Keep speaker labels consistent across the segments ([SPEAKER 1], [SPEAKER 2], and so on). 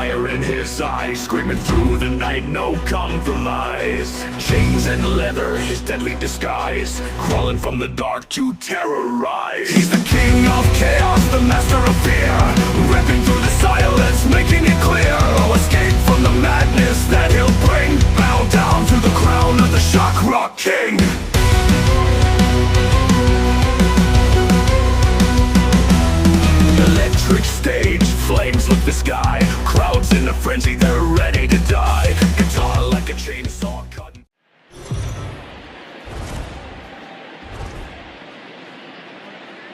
[SPEAKER 1] fire in his eyes, screaming through the night, no compromise. Chains and leather, his deadly disguise, crawling from the dark to terrorize. He's the king of chaos, the master of fear, ripping through the silence, making it clear. Oh, escape from the madness that he'll bring, bow down to the crown of the shock rock king. Electric stage, flames lift the sky, crowds in a frenzy, they're ready to die. Guitar like a chainsaw cutting.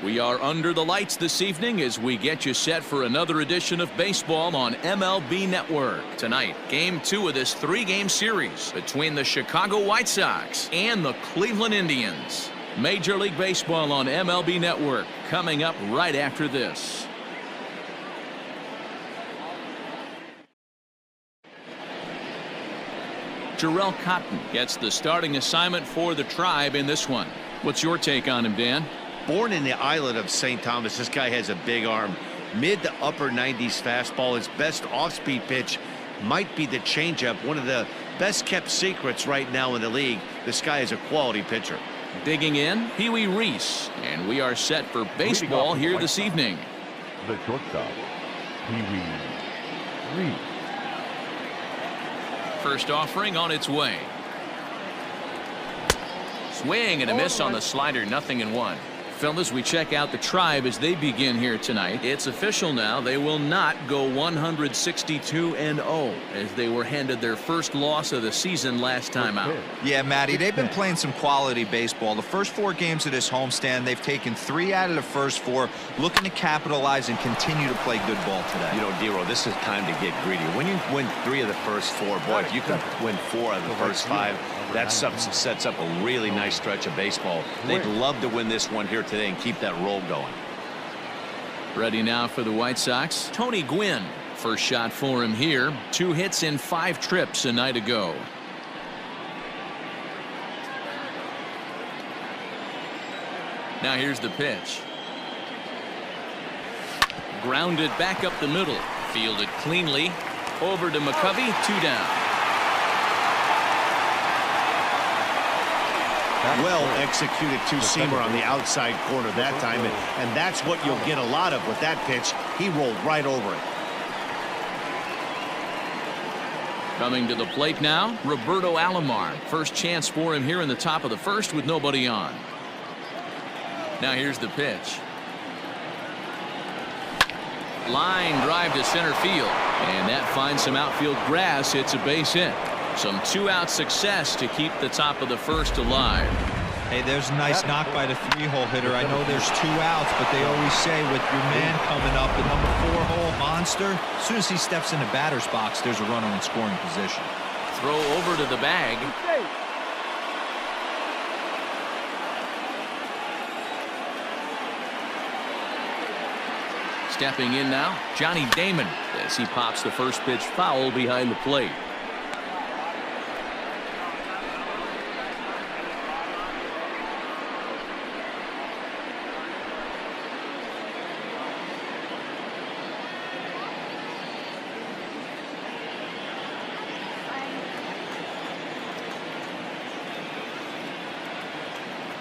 [SPEAKER 2] We are under the lights this evening as we get you set for another edition of baseball on MLB Network. Tonight, Game 2 of this 3-game series between the Chicago White Sox and the Cleveland Indians. Major League Baseball on MLB Network coming up right after this. Jharel Cotton gets the starting assignment for the Tribe in this one. What's your take on him, Dan?
[SPEAKER 3] Born in the islet of St. Thomas, this guy has a big arm. Mid to upper 90s fastball. His best off-speed pitch might be the changeup. One of the best kept secrets right now in the league. This guy is a quality pitcher.
[SPEAKER 2] Digging in, Pee-wee Reese, and we are set for baseball here this evening.
[SPEAKER 4] The shortstop, Pee-wee Reese.
[SPEAKER 2] First offering on its way. Swing and a miss on the slider, 0-1. Fellas, we check out the Tribe as they begin here tonight. It's official now. They will not go 162-0 as they were handed their first loss of the season last time out.
[SPEAKER 5] Yeah, Matty, they've been playing some quality baseball. The first 4 games of this homestand, they've taken 3 out of the first 4, looking to capitalize and continue to play good ball today.
[SPEAKER 3] You know, Dero, this is time to get greedy. When you win 3 of the first 4, boy, if you can win 4 of the first 5, that sets up a really nice stretch of baseball. They'd love to win this one here today and keep that roll going.
[SPEAKER 2] Ready now for the White Sox, Tony Gwynn. First shot for him here. 2 hits in 5 trips a night ago. Now here's the pitch. Grounded back up the middle. Fielded cleanly. Over to McCovey. 2 down.
[SPEAKER 3] Well executed two-seamer on the outside corner that time, and that's what you'll get a lot of with that pitch. He rolled right over it.
[SPEAKER 2] Coming to the plate now, Roberto Alomar. First chance for him here in the top of the first with nobody on. Now here's the pitch. Line drive to center field, and that finds some outfield grass. It's a base hit. Some 2-out success to keep the top of the first alive.
[SPEAKER 5] Hey, there's a nice knock by the 3-hole hitter. I know there's 2 outs, but they always say with your man coming up, the number 4-hole monster, as soon as he steps in the batter's box, there's a runner in scoring position.
[SPEAKER 2] Throw over to the bag. Stepping in now, Johnny Damon as he pops the first pitch foul behind the plate.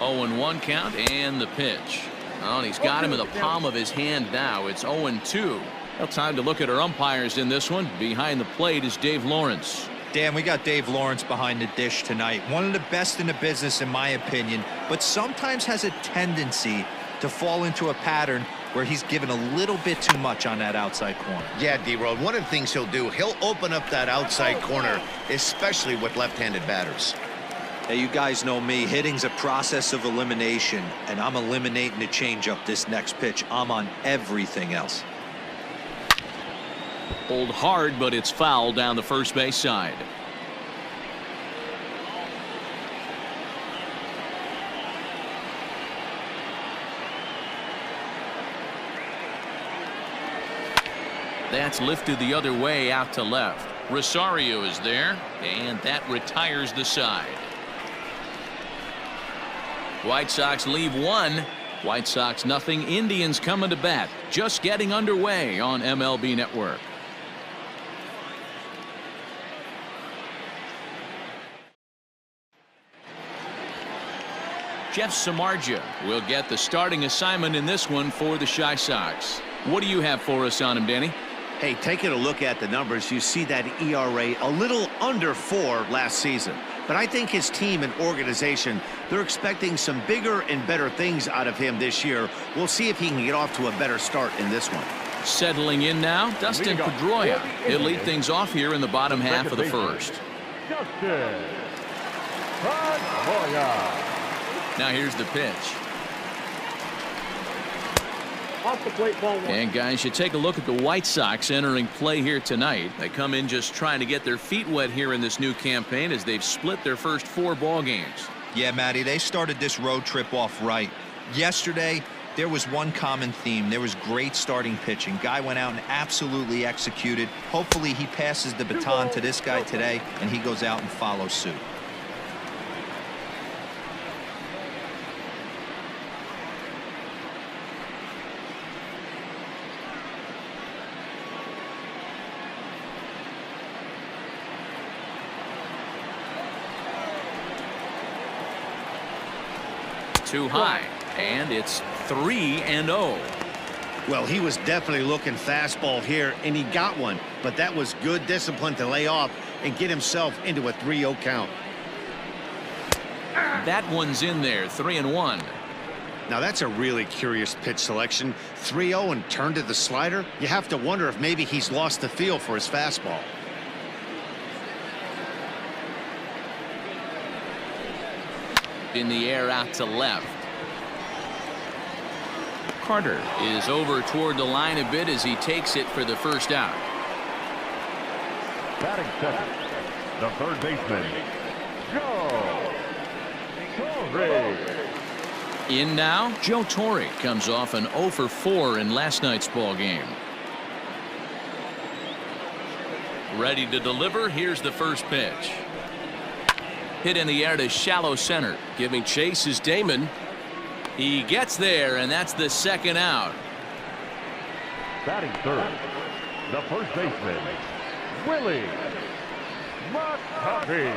[SPEAKER 2] Oh, 0-1 count and the pitch. Oh, and he's got him in the palm of his hand now. It's 0-2. Well, time to look at our umpires in this one. Behind the plate is Dave Lawrence.
[SPEAKER 5] Dan, we got Dave Lawrence behind the dish tonight. One of the best in the business, in my opinion, but sometimes has a tendency to fall into a pattern where he's given a little bit too much on that outside corner.
[SPEAKER 3] Yeah, D-Road, one of the things he'll do, he'll open up that outside corner, especially with left-handed batters.
[SPEAKER 5] Hey, you guys know me. Hitting's a process of elimination, and I'm eliminating the changeup this next pitch. I'm on everything else.
[SPEAKER 2] Pulled hard, but it's foul down the first base side. That's lifted the other way out to left. Rosario is there, and that retires the side. White Sox leave 1. White Sox nothing. Indians coming to bat. Just getting underway on MLB Network. Jeff Samardzija will get the starting assignment in this one for the Chi Sox. What do you have for us on him, Danny?
[SPEAKER 3] Hey, taking a look at the numbers, you see that ERA a little under 4 last season. But I think his team and organization, they're expecting some bigger and better things out of him this year. We'll see if he can get off to a better start in this one.
[SPEAKER 2] Settling in now, Dustin Pedroia. He'll lead things off here in the bottom half of the first.
[SPEAKER 4] Dustin Pedroia.
[SPEAKER 2] Now here's the pitch.
[SPEAKER 4] Off the plate, ball one.
[SPEAKER 2] And guys, you take a look at the White Sox entering play here tonight. They come in just trying to get their feet wet here in this new campaign as they've split their first 4 ball games.
[SPEAKER 5] Yeah, Matty, they started this road trip off right. Yesterday, there was one common theme. There was great starting pitching. Guy went out and absolutely executed. Hopefully he passes the baton to this guy today and he goes out and follows suit.
[SPEAKER 2] Too high, and it's 3-0.
[SPEAKER 3] Well, he was definitely looking fastball here, and he got one. But that was good discipline to lay off and get himself into a 3-0 count.
[SPEAKER 2] That one's in there, 3-1.
[SPEAKER 3] Now, that's a really curious pitch selection. 3-0 and turned to the slider. You have to wonder if maybe he's lost the feel for his fastball.
[SPEAKER 2] In the air out to left. Carter is over toward the line a bit as he takes it for the first out.
[SPEAKER 4] Batting second, the third baseman, Joe Torre.
[SPEAKER 2] In now, Joe Torre comes off an 0 for 4 in last night's ball game. Ready to deliver. Here's the first pitch. Hit in the air to shallow center. Giving chase is Damon. He gets there, and that's the second out.
[SPEAKER 4] Batting third, the first baseman, Willie McCovey.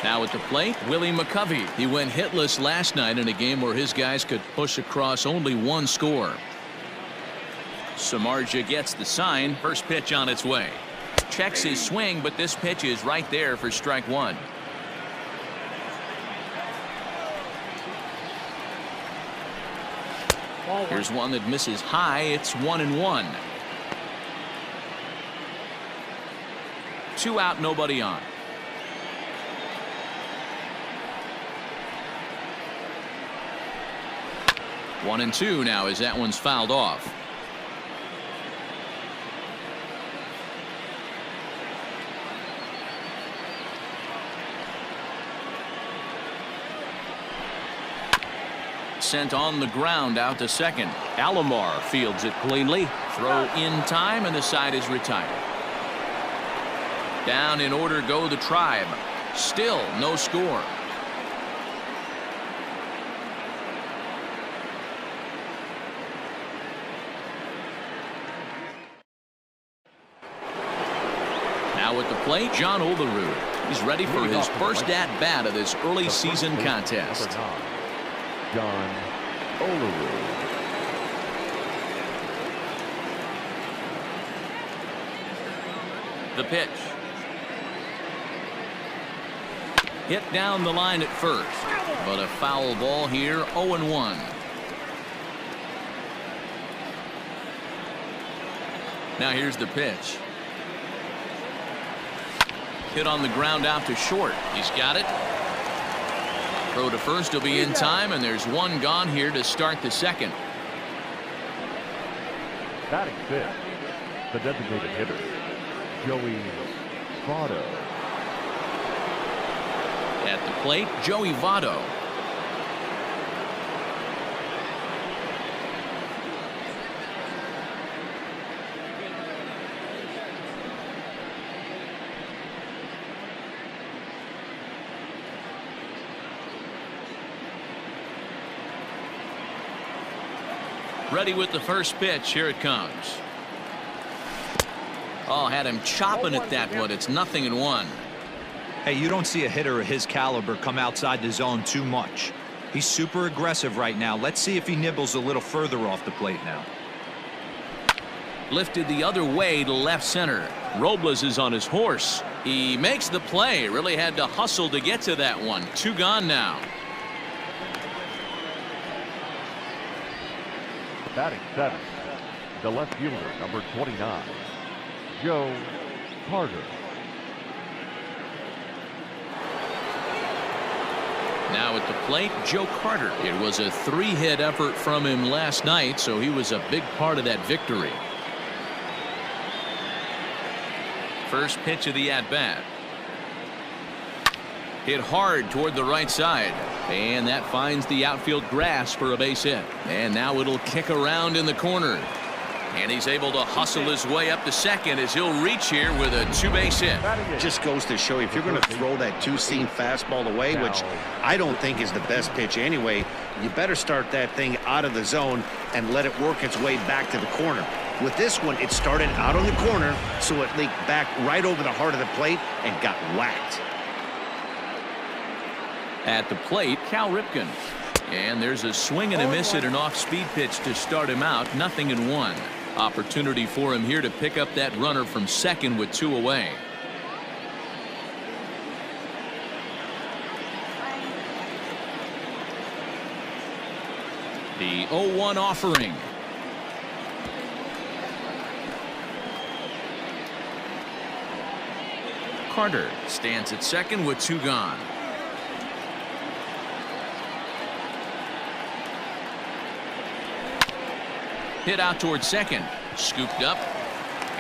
[SPEAKER 2] Now at the plate, Willie McCovey. He went hitless last night in a game where his guys could push across only 1 score. Samardzija gets the sign. First pitch on its way. Checks his swing, but this pitch is right there for strike 1. Here's one that misses high. It's 1-1. 2 out, nobody on. One and 2 now as that one's fouled off. Sent on the ground out to second. Alomar fields it cleanly. Throw in time, and the side is retired. Down in order go the Tribe. Still no score. Now at the plate, John Olerud. He's ready for his first at-bat of this early season contest.
[SPEAKER 4] John Olerud.
[SPEAKER 2] The pitch. Hit down the line at first, but a foul ball here, 0-1. Now here's the pitch. Hit on the ground out to short. He's got it. Throw to first will be in time, and there's one gone here to start the second.
[SPEAKER 4] Batting fifth, the designated hitter, Joey Votto.
[SPEAKER 2] At the plate, Joey Votto. Ready with the first pitch. Here it comes. Oh, had him chopping at that one. It's 0-1.
[SPEAKER 5] Hey, you don't see a hitter of his caliber come outside the zone too much. He's super aggressive right now. Let's see if he nibbles a little further off the plate now.
[SPEAKER 2] Lifted the other way to left center. Robles is on his horse. He makes the play. Really had to hustle to get to that one. 2 gone now.
[SPEAKER 4] Batting 7th, the left fielder, number 29, Joe Carter.
[SPEAKER 2] Now at the plate, Joe Carter. It was a 3-hit effort from him last night, so he was a big part of that victory. First pitch of the at-bat. Hit hard toward the right side, and that finds the outfield grass for a base hit. And now it'll kick around in the corner, and he's able to hustle his way up to second as he'll reach here with a 2-base hit.
[SPEAKER 3] Just goes to show you, if you're going to throw that 2-seam fastball away, which I don't think is the best pitch anyway, you better start that thing out of the zone and let it work its way back to the corner. With this one, it started out on the corner, so it leaked back right over the heart of the plate and got whacked.
[SPEAKER 2] At the plate, Cal Ripken. And there's a swing and a miss at an off-speed pitch to start him out. 0-1. Opportunity for him here to pick up that runner from second with 2 away. The 0-1 offering. Carter stands at second with 2 gone. Hit out towards second. Scooped up.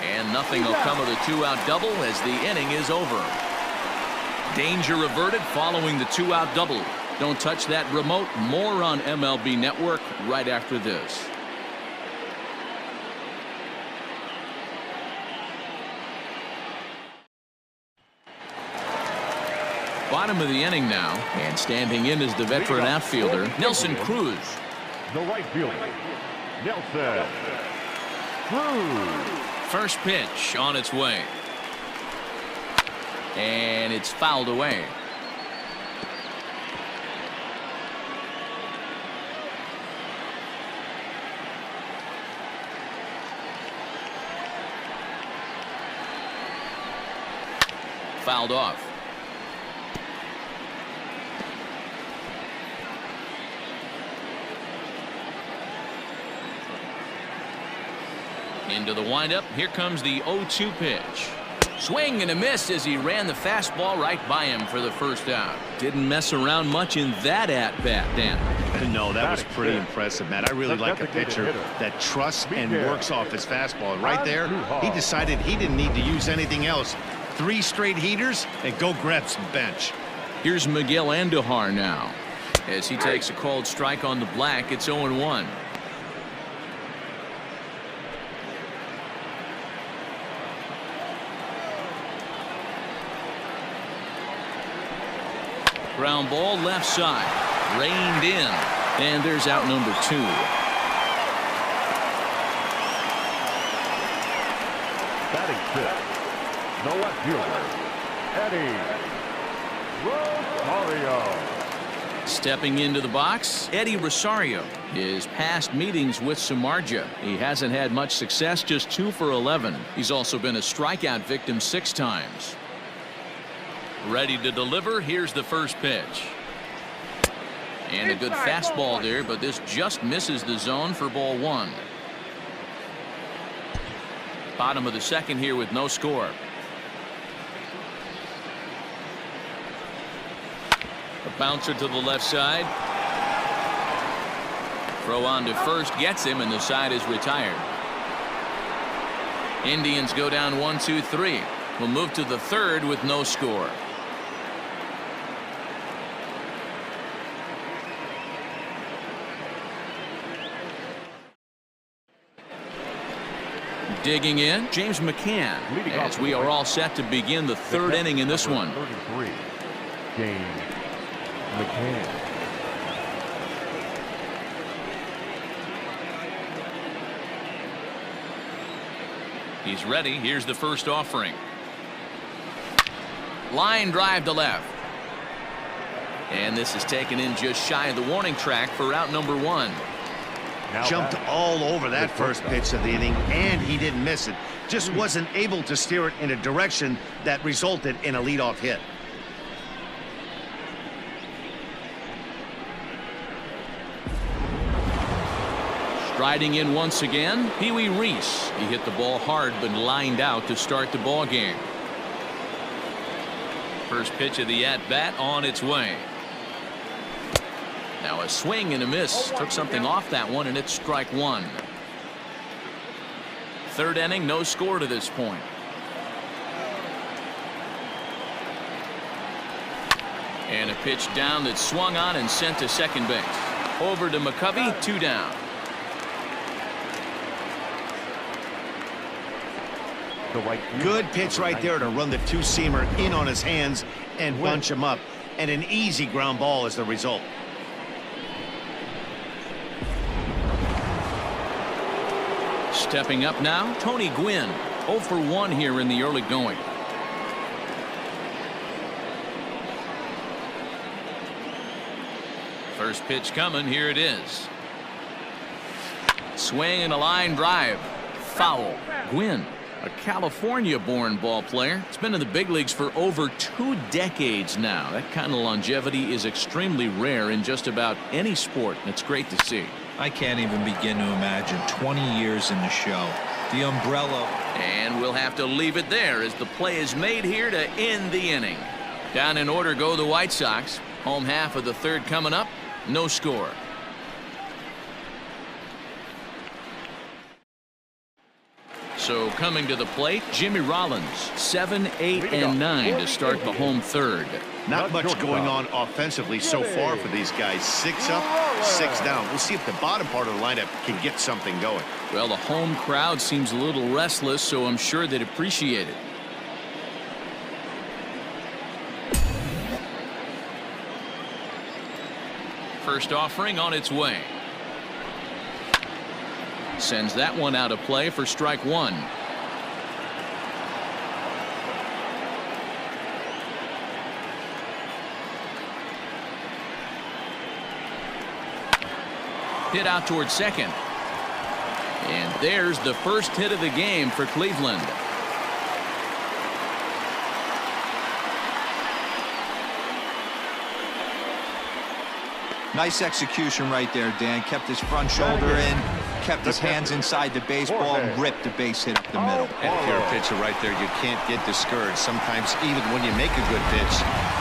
[SPEAKER 2] And nothing will come of the 2-out double as the inning is over. Danger averted following the 2-out double. Don't touch that remote. More on MLB Network right after this. Bottom of the inning now, and standing in is the veteran outfielder, Nelson Cruz.
[SPEAKER 4] The right fielder, Nelson Cruz.
[SPEAKER 2] First pitch on its way. And it's fouled away. Fouled off. Into the windup. Here comes the 0-2 pitch. Swing and a miss as he ran the fastball right by him for the first out. Didn't mess around much in that at-bat, Dan.
[SPEAKER 3] No, that was pretty impressive, Matt. I really like a pitcher that trusts and works off his fastball. Right there, he decided he didn't need to use anything else. 3 straight heaters and go grab some bench.
[SPEAKER 2] Here's Miguel Andujar now. As he takes a called strike on the black, it's 0-1. Ground ball left side. Reined in. And there's out number 2.
[SPEAKER 4] Batting 5th, the left fielder, Eddie Rosario.
[SPEAKER 2] Stepping into the box, Eddie Rosario. His past meetings with Samardzija. He hasn't had much success, just 2 for 11. He's also been a strikeout victim 6 times. Ready to deliver. Here's the first pitch. And a good fastball there, but this just misses the zone for ball 1. Bottom of the second here with no score. A bouncer to the left side. Throw on to first gets him, and the side is retired. Indians go down 1-2-3. We'll move to the third with no score. Digging in, James McCann, as we are all set to begin the third inning in this one.
[SPEAKER 4] 33, James McCann.
[SPEAKER 2] He's ready. Here's the first offering. Line drive to left. And this is taken in just shy of the warning track for out number 1.
[SPEAKER 4] Now
[SPEAKER 3] Jumped
[SPEAKER 4] batting,
[SPEAKER 3] all over that
[SPEAKER 4] the
[SPEAKER 3] first
[SPEAKER 4] shortstop.
[SPEAKER 3] pitch of the inning, and he didn't miss it. Just wasn't able to steer it in a direction that resulted in a leadoff hit.
[SPEAKER 2] Striding in once again, Pee Wee Reese. He hit the ball hard but lined out to start the ball game. First pitch of the at-bat on its way. Now a swing and a miss. Took something off that one, and it's strike 1. Third inning, no score to this point. And a pitch down that swung on and sent to second base. Over to McCovey, 2 down.
[SPEAKER 4] The right fielder,
[SPEAKER 3] Good pitch
[SPEAKER 4] number
[SPEAKER 3] right there to
[SPEAKER 4] 19,
[SPEAKER 3] run the two-seamer in on his hands and bunch him up. And an easy ground ball is the result.
[SPEAKER 2] Stepping up now, Tony Gwynn. 0 for 1 here in the early going. First pitch coming. Here it is. Swing and a line drive. Foul. Gwynn, a California-born ball player. He's been in the big leagues for over 2 decades now. That kind of longevity is extremely rare in just about any sport, and it's great to see.
[SPEAKER 5] I can't even begin to imagine 20 years in the show. The umbrella.
[SPEAKER 2] And we'll have to leave it there as the play is made here to end the inning. Down in order go the White Sox. Home half of the third coming up. No score. So coming to the plate, Jimmy Rollins, 7, 8, and 9 to start the home third.
[SPEAKER 3] Not much going on offensively so far for these guys. 6 up, 6 down. We'll see if the bottom part of the lineup can get something going.
[SPEAKER 2] Well, the home crowd seems a little restless, so I'm sure they'd appreciate it. First offering on its way. Sends that one out of play for strike 1. Hit out towards second. And there's the first hit of the game for Cleveland.
[SPEAKER 5] Nice execution right there, Dan. Kept his front shoulder in, kept his hands inside the baseball, and ripped the base hit up the middle.
[SPEAKER 3] And if you're a pitcher right there, you can't get discouraged. Sometimes even when you make a good pitch,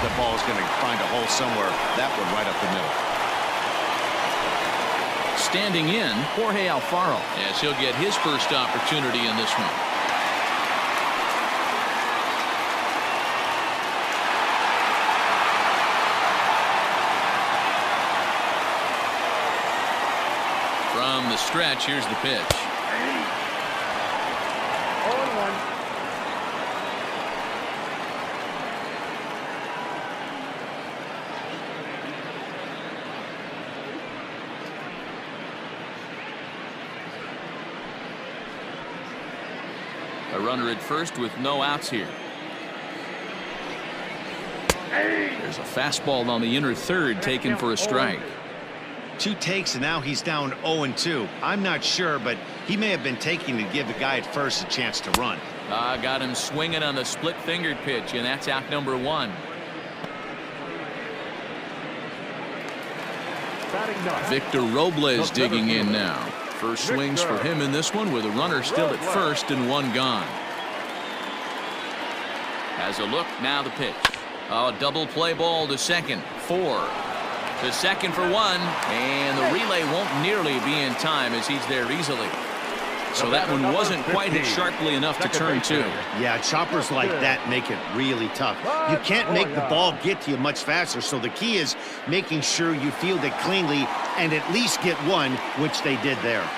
[SPEAKER 3] the ball is going to find a hole somewhere. That one right up the middle.
[SPEAKER 2] Standing in, Jorge Alfaro, as he'll get his first opportunity in this one. From the stretch, here's the pitch. A runner at first with no outs here. There's a fastball on the inner third taken for a strike.
[SPEAKER 3] 2 takes, and now he's down 0-2. I'm not sure, but he may have been taking to give the guy at first a chance to run.
[SPEAKER 2] Got him swinging on the split-fingered pitch, and that's out number 1.
[SPEAKER 4] batting 9.
[SPEAKER 2] Victor Robles digging in now. First swings for him in this one with a runner still at first and 1 gone. Has a look, now the pitch. A double play ball to second. 4. To second for 1, and the relay won't nearly be in time as he's there easily. So that one wasn't quite hit sharply enough to turn 2.
[SPEAKER 3] Yeah, choppers like that make it really tough. You can't make the ball get to you much faster, so the key is making sure you field it cleanly and at least get 1, which they did there.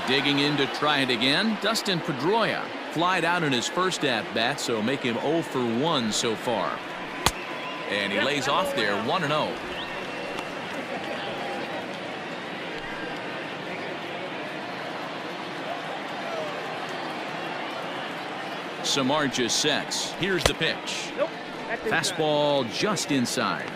[SPEAKER 2] Digging in to try it again, Dustin Pedroia. Flied out in his first at-bat, so make him 0 for 1 so far. And he lays off there, 1-0. Samardzija sets. Here's the pitch. Fastball just inside.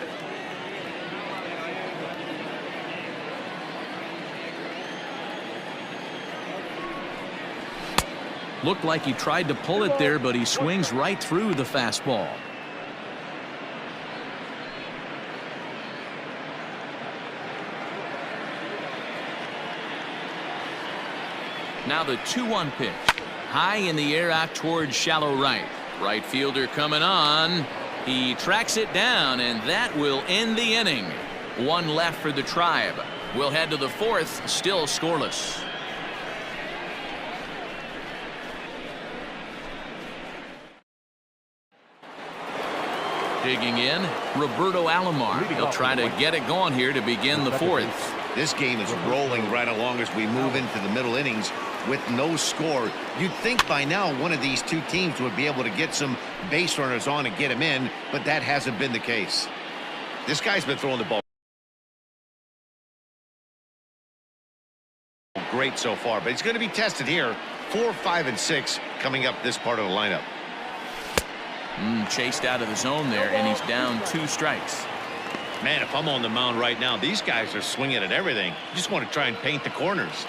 [SPEAKER 2] Looked like he tried to pull it there, but he swings right through the fastball. Now the 2-1 pitch. High in the air out towards shallow right. Right fielder coming on. He tracks it down, and that will end the inning. One left for the Tribe. We'll head to the fourth, still scoreless. Digging in, Roberto Alomar. He'll try to get it going here to begin the fourth.
[SPEAKER 3] This game is rolling right along as we move into the middle innings with no score. You'd think by now one of these two teams would be able to get some base runners on and get them in, but that hasn't been the case. This guy's been throwing the ball great so far, but he's going to be tested here. 4, 5, and 6 coming up this part of the lineup.
[SPEAKER 2] Chased out of the zone there, and he's down 2 strikes.
[SPEAKER 3] Man, if I'm on the mound right now, these guys are swinging at everything. You just want to try and paint the corners.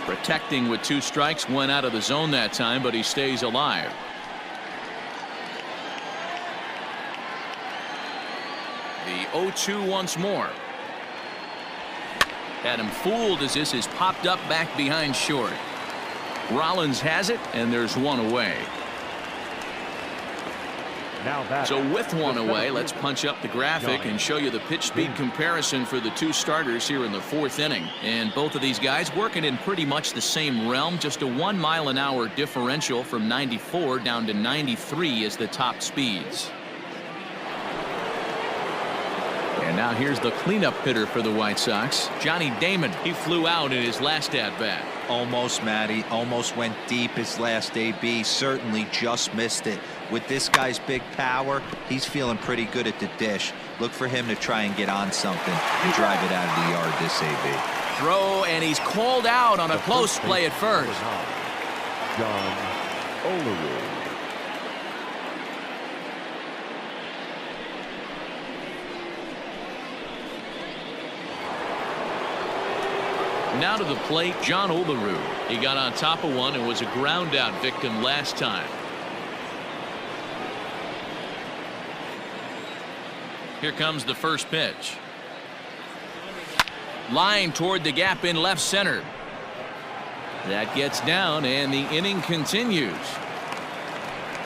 [SPEAKER 2] Protecting with 2 strikes, went out of the zone that time, but he stays alive. The 0-2 once more. Had him fooled as this is popped up back behind short. Rollins has it, and there's one away. So with one away, let's punch up the graphic and show you the pitch speed comparison for the 2 starters here in the 4th inning. And both of these guys working in pretty much the same realm. Just a 1 mile-an-hour differential from 94 down to 93 is the top speeds. And now here's the cleanup hitter for the White Sox, Johnny Damon. He flew out in his last at-bat.
[SPEAKER 5] Almost, Matty. Almost went deep his last AB. Certainly just missed it. With this guy's big power, he's feeling pretty good at the dish. Look for him to try and get on something and drive it out of the yard this AB.
[SPEAKER 2] Throw, and he's called out on a close play at first.
[SPEAKER 4] John Olerud.
[SPEAKER 2] Now to the plate, John Olerud. He got on top of one and was a ground out victim last time. Here comes the first pitch. Line toward the gap in left center. That gets down, and the inning continues.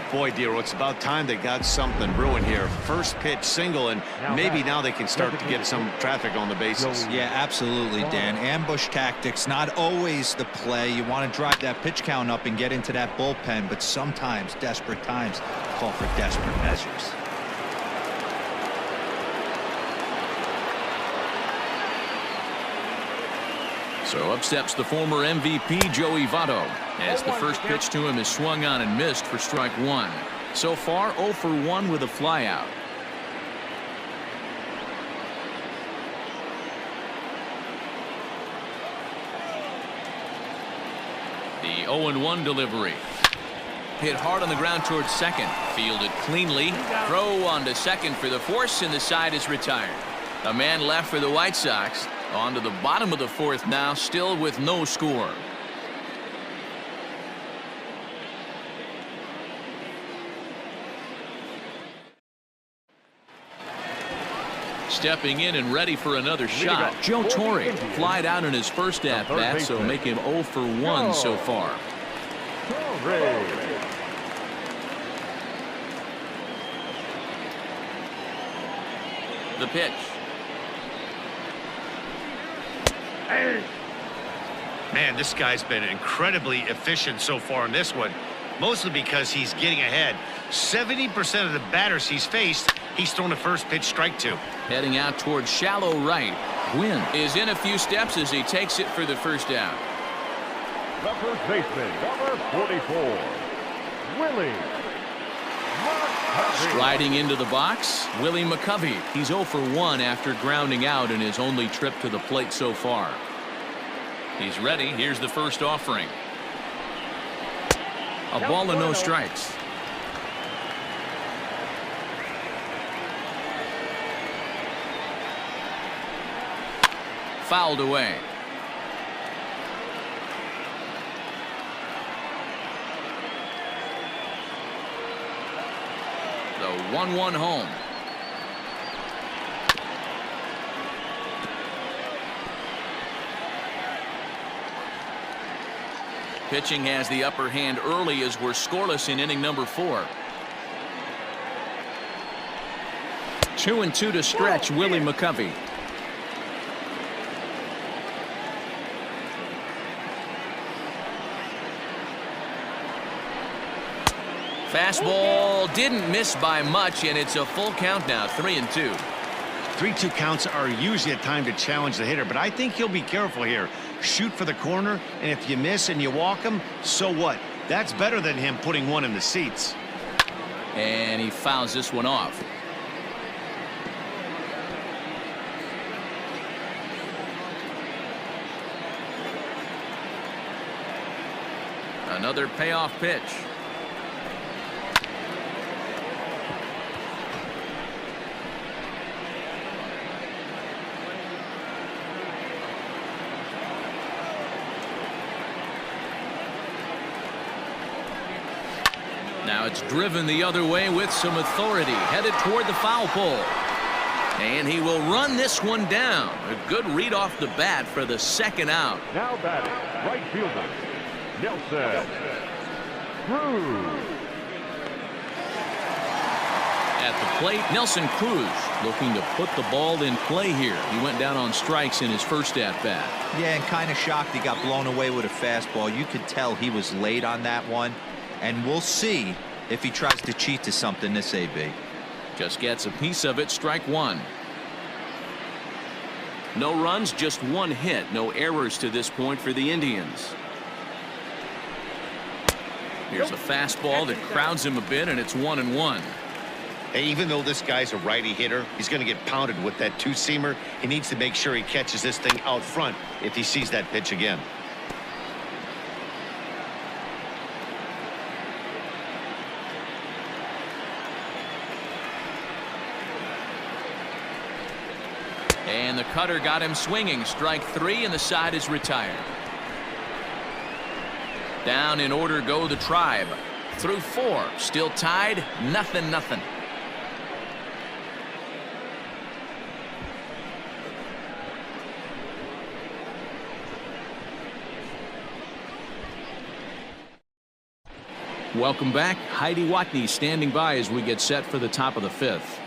[SPEAKER 3] Boy, Dero, it's about time they got something brewing here. First pitch single, and maybe now they can start to get some traffic on the bases.
[SPEAKER 5] Yeah, absolutely, Dan. Ambush tactics, not always the play. You want to drive that pitch count up and get into that bullpen, but sometimes desperate times call for desperate measures.
[SPEAKER 2] So up steps the former MVP Joey Votto as the first pitch to him is swung on and missed for strike 1. So far 0 for 1 with a flyout. The 0-1 delivery. Hit hard on the ground towards second. Fielded cleanly. Throw on to second for the force, and the side is retired. A man left for the White Sox. On to the bottom of the 4th now, still with no score. Stepping in and ready for another shot, Joe Torre flied out in his first at-bat, so make him 0 for 1 so far. The pitch.
[SPEAKER 3] Man, this guy's been incredibly efficient so far in this one, mostly because he's getting ahead. 70% of the batters he's faced, he's thrown a first pitch strike to.
[SPEAKER 2] Heading out towards shallow right. Gwynn is in a few steps as he takes it for the first out.
[SPEAKER 4] The first baseman, number 44, Willie McCovey.
[SPEAKER 2] Striding into the box, Willie McCovey. He's 0 for 1 after grounding out in his only trip to the plate so far. He's ready. Here's the first offering. A ball and no strikes. Fouled away. The 1-1 home. Pitching has the upper hand early as we're scoreless in inning number 4. 2-2 to stretch Willie McCovey. Fastball didn't miss by much, and it's a full count now, 3-2.
[SPEAKER 3] 3-2 counts are usually a time to challenge the hitter, but I think he'll be careful here. Shoot for the corner, and if you miss and you walk him, so what? That's better than him putting one in the seats.
[SPEAKER 2] And he fouls this one off. Another payoff pitch. Now it's driven the other way with some authority, headed toward the foul pole. And he will run this one down. A good read off the bat for the second out.
[SPEAKER 4] Now batting, right fielder, Nelson Cruz.
[SPEAKER 2] At the plate, Nelson Cruz looking to put the ball in play here. He went down on strikes in his first at-bat.
[SPEAKER 5] Yeah, and kind of shocked he got blown away with a fastball. You could tell he was late on that one. And we'll see if he tries to cheat to something this AB.
[SPEAKER 2] Just gets a piece of it. Strike one. No runs, just one hit. No errors to this point for the Indians. Here's a fastball that crowds him a bit, and it's 1-1.
[SPEAKER 3] Hey, even though this guy's a righty hitter, he's going to get pounded with that two-seamer. He needs to make sure he catches this thing out front if he sees that pitch again.
[SPEAKER 2] And the cutter got him swinging. Strike three, and the side is retired. Down in order go the Tribe. Through four. Still tied. 0-0. Welcome back. Heidi Watney standing by as we get set for the top of the fifth.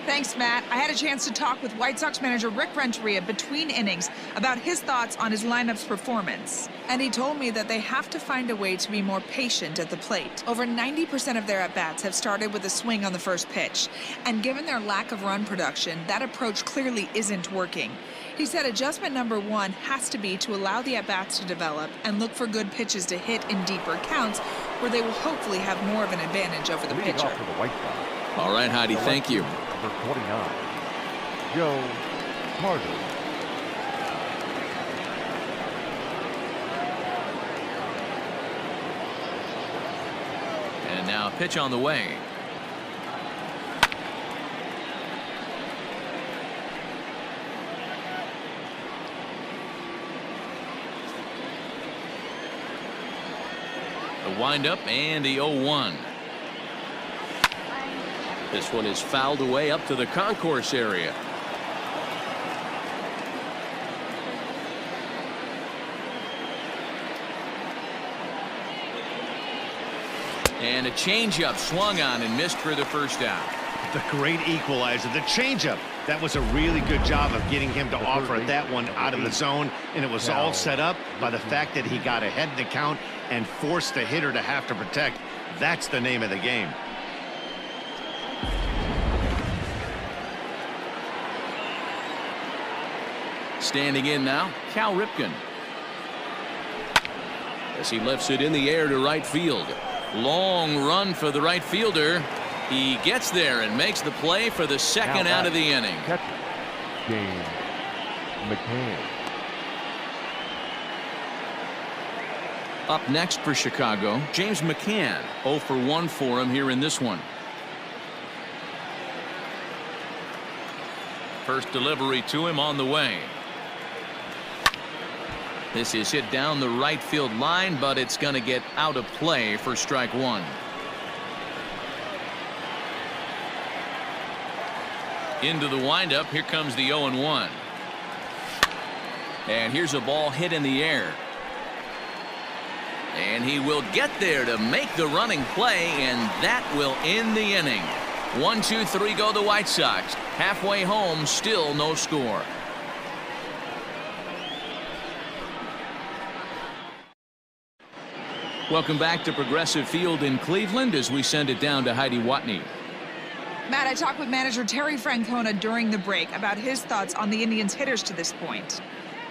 [SPEAKER 6] Thanks, Matt. I had a chance to talk with White Sox manager Rick Renteria between innings about his thoughts on his lineup's performance. And he told me that they have to find a way to be more patient at the plate. Over 90% of their at-bats have started with a swing on the first pitch. And given their lack of run production, that approach clearly isn't working. He said adjustment number one has to be to allow the at-bats to develop and look for good pitches to hit in deeper counts where they will hopefully have more of an advantage over the
[SPEAKER 4] Leading
[SPEAKER 6] pitcher.
[SPEAKER 4] off for the White Sox.
[SPEAKER 2] All right, Heidi, thank you.
[SPEAKER 4] Number 29, Joe Carter.
[SPEAKER 2] And now a pitch on the way. The windup and the 0-1. This one is fouled away up to the concourse area. And a changeup swung on and missed for the first out.
[SPEAKER 3] The great equalizer, the changeup. That was a really good job of getting him to offer that one out of the zone, and it was all set up by the fact that he got ahead in the count and forced the hitter to have to protect. That's the name of the game.
[SPEAKER 2] Standing in now, Cal Ripken. As he lifts it in the air to right field. Long run for the right fielder. He gets there and makes the play for the second out of the inning.
[SPEAKER 4] Catcher, James McCann.
[SPEAKER 2] Up next for Chicago, James McCann. 0 for 1 for him here in this one. First delivery to him on the way. This is hit down the right field line, but it's going to get out of play for strike one. Into the windup. Here comes the 0-1. And here's a ball hit in the air. And he will get there to make the running play, and that will end the inning. 1, 2, 3 go the White Sox. Halfway home, still no score. Welcome back to Progressive Field in Cleveland as we send it down to Heidi Watney.
[SPEAKER 6] Matt, I talked with manager Terry Francona during the break about his thoughts on the Indians' hitters to this point.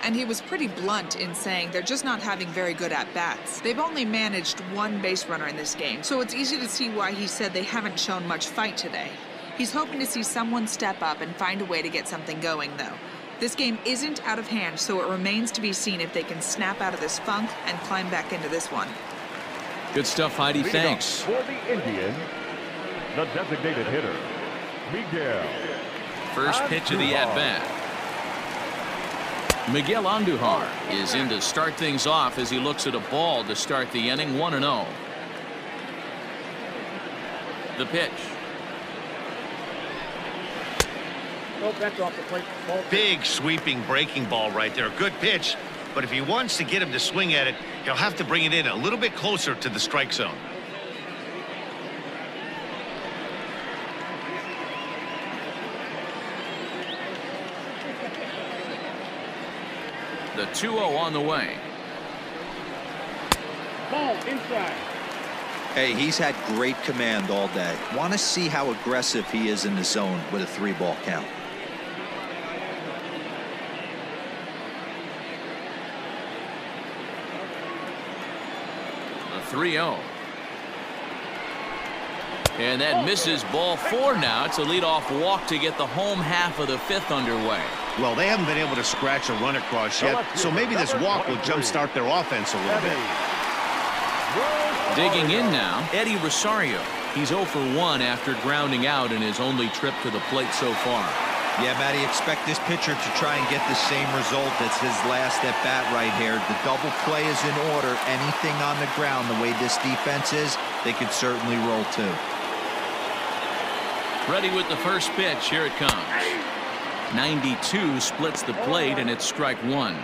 [SPEAKER 6] And he was pretty blunt in saying they're just not having very good at-bats. They've only managed one base runner in this game, so it's easy to see why he said they haven't shown much fight today. He's hoping to see someone step up and find a way to get something going, though. This game isn't out of hand, so it remains to be seen if they can snap out of this funk and climb back into this one.
[SPEAKER 2] Good stuff, Heidi. Thanks.
[SPEAKER 4] For the Indians, the designated hitter, Miguel.
[SPEAKER 2] First pitch of the at-bat. Miguel Andujar is in to start things off as he looks at a ball to start the inning. 1-0. The pitch.
[SPEAKER 3] Big sweeping breaking ball right there. Good pitch, but if he wants to get him to swing at it, he'll have to bring it in a little bit closer to the strike zone.
[SPEAKER 2] The 2-0 on the way.
[SPEAKER 7] Ball inside.
[SPEAKER 5] Hey, he's had great command all day. Want to see how aggressive he is in the zone with a 3-ball count.
[SPEAKER 2] The 3-0. And that misses. Ball 4 now. It's a leadoff walk to get the home half of the 5th underway.
[SPEAKER 3] Well, they haven't been able to scratch a run across yet, so maybe this walk will jumpstart their offense a little bit.
[SPEAKER 2] Digging in now, Eddie Rosario. He's 0 for 1 after grounding out in his only trip to the plate so far.
[SPEAKER 5] Yeah, Matty, expect this pitcher to try and get the same result as his last at bat right here. The double play is in order. Anything on the ground, the way this defense is, they could certainly roll too.
[SPEAKER 2] Ready with the first pitch. Here it comes. 92 splits the plate, and it's strike one.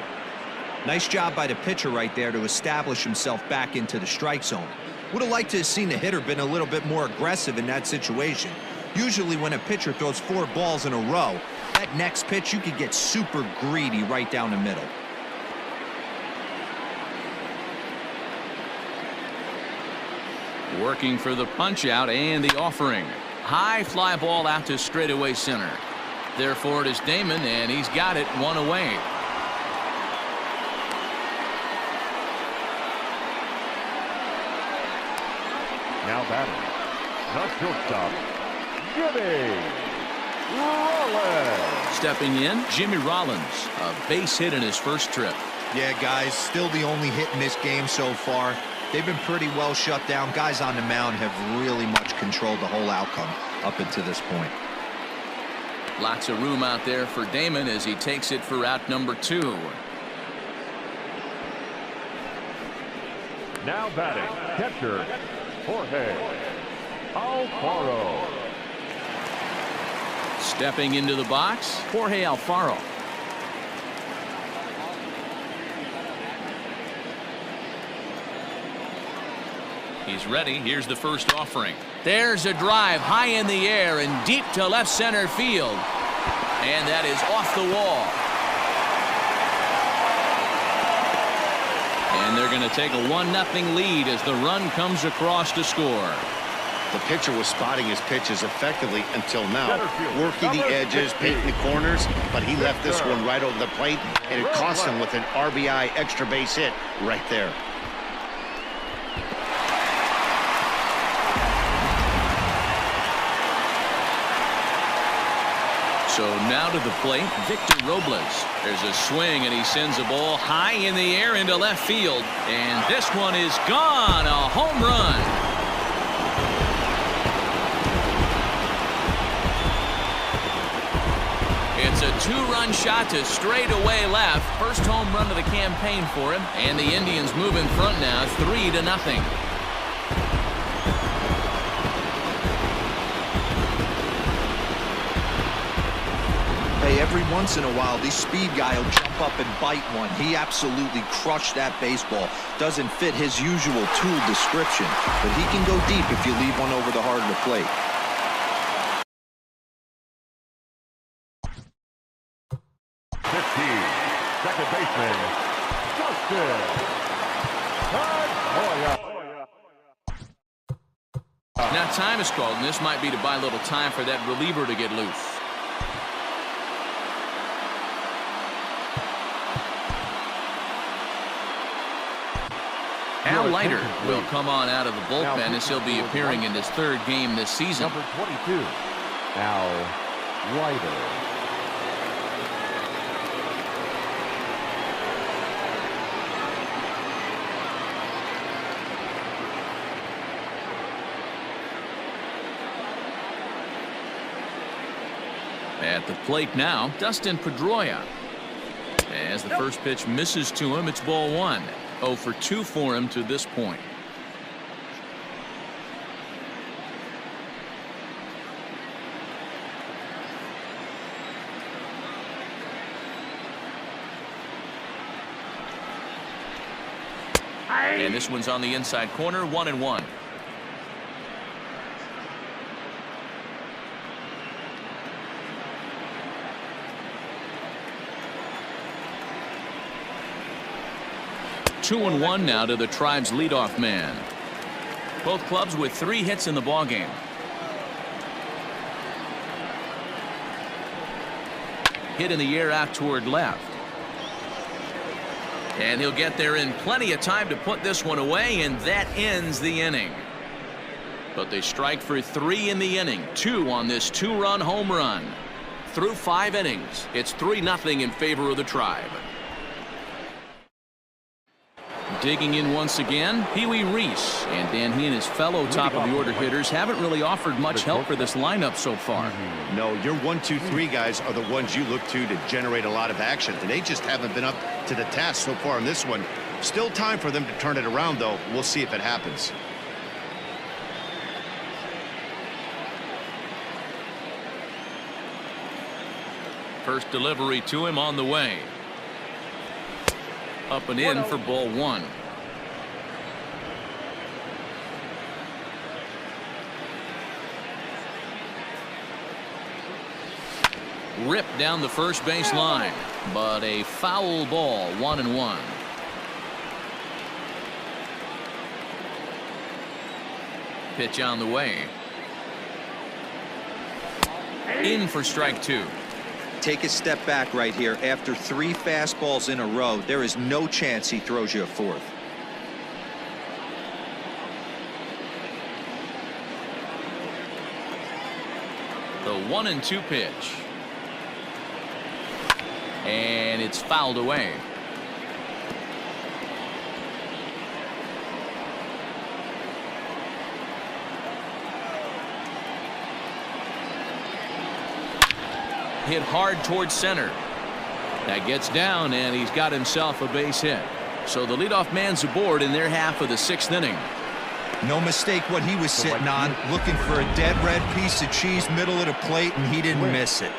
[SPEAKER 5] Nice job by the pitcher right there to establish himself back into the strike zone. Would have liked to have seen the hitter been a little bit more aggressive in that situation. Usually when a pitcher throws 4 balls in a row, that next pitch you could get super greedy right down the middle.
[SPEAKER 2] Working for the punch out and the offering. High fly ball out to straightaway center. There for it is Damon, and he's got it 1 away.
[SPEAKER 4] Now batting, the shortstop, Jimmy Rollins.
[SPEAKER 2] Stepping in, Jimmy Rollins, a base hit in his first trip.
[SPEAKER 5] Yeah, guys, still the only hit in this game so far. They've been pretty well shut down. Guys on the mound have really much controlled the whole outcome up until this point.
[SPEAKER 2] Lots of room out there for Damon as he takes it for out number 2.
[SPEAKER 4] Now batting, catcher, Jorge Alfaro.
[SPEAKER 2] Stepping into the box, Jorge Alfaro. He's ready. Here's the first offering. There's a drive high in the air and deep to left center field. And that is off the wall. And they're going to take a 1-0 lead as the run comes across to score.
[SPEAKER 3] The pitcher was spotting his pitches effectively until now, working the edges, painting the corners, but he left this one right over the plate, and it cost him with an RBI extra base hit right there.
[SPEAKER 2] So now to the plate, Victor Robles. There's a swing, and he sends a ball high in the air into left field. And this one is gone. A home run. It's a two-run shot to straightaway left. First home run of the campaign for him. And the Indians move in front now, 3-0.
[SPEAKER 5] Hey, every once in a while, these speed guy will jump up and bite one. He absolutely crushed that baseball. Doesn't fit his usual tool description, but he can go deep if you leave one over the heart of the plate.
[SPEAKER 4] Second baseman, Dustin Pedroia.
[SPEAKER 2] Now time is called, and this might be to buy a little time for that reliever to get loose. Al Leiter will come on out of the bullpen as he'll be appearing in his third game this season.
[SPEAKER 4] Number 22, Al Leiter.
[SPEAKER 2] At the plate now, Dustin Pedroia. As the first pitch misses to him, it's ball one. 0 for 2 for him to this point. And this one's on the inside corner, 1-1. Two and one now to the Tribe's leadoff man. Both clubs with 3 hits in the ballgame. Hit in the air out toward left. And he'll get there in plenty of time to put this one away, and that ends the inning. But they strike for 3 in the inning, 2 on this 2-run home run. Through 5 innings, it's 3-0 in favor of the Tribe. Digging in once again, Pee Wee Reese. And Dan, he and his fellow top-of-the-order hitters haven't really offered much help for this lineup so far.
[SPEAKER 3] No, your 1, 2, 3 guys are the ones you look to generate a lot of action. And they just haven't been up to the task so far in this one. Still time for them to turn it around, though. We'll see if it happens.
[SPEAKER 2] First delivery to him on the way. Up and in for ball one. Ripped down the first base line, but a foul ball, 1-1. Pitch on the way. In for strike 2.
[SPEAKER 5] Take a step back right here. After 3 fastballs in a row, there is no chance he throws you a 4th.
[SPEAKER 2] The 1-2 pitch. And it's fouled away. Hit hard towards center. That gets down, and he's got himself a base hit. So the leadoff man's aboard in their half of the 6th inning.
[SPEAKER 5] No mistake what he was sitting on, looking for a dead red piece of cheese middle of the plate, and he didn't miss it.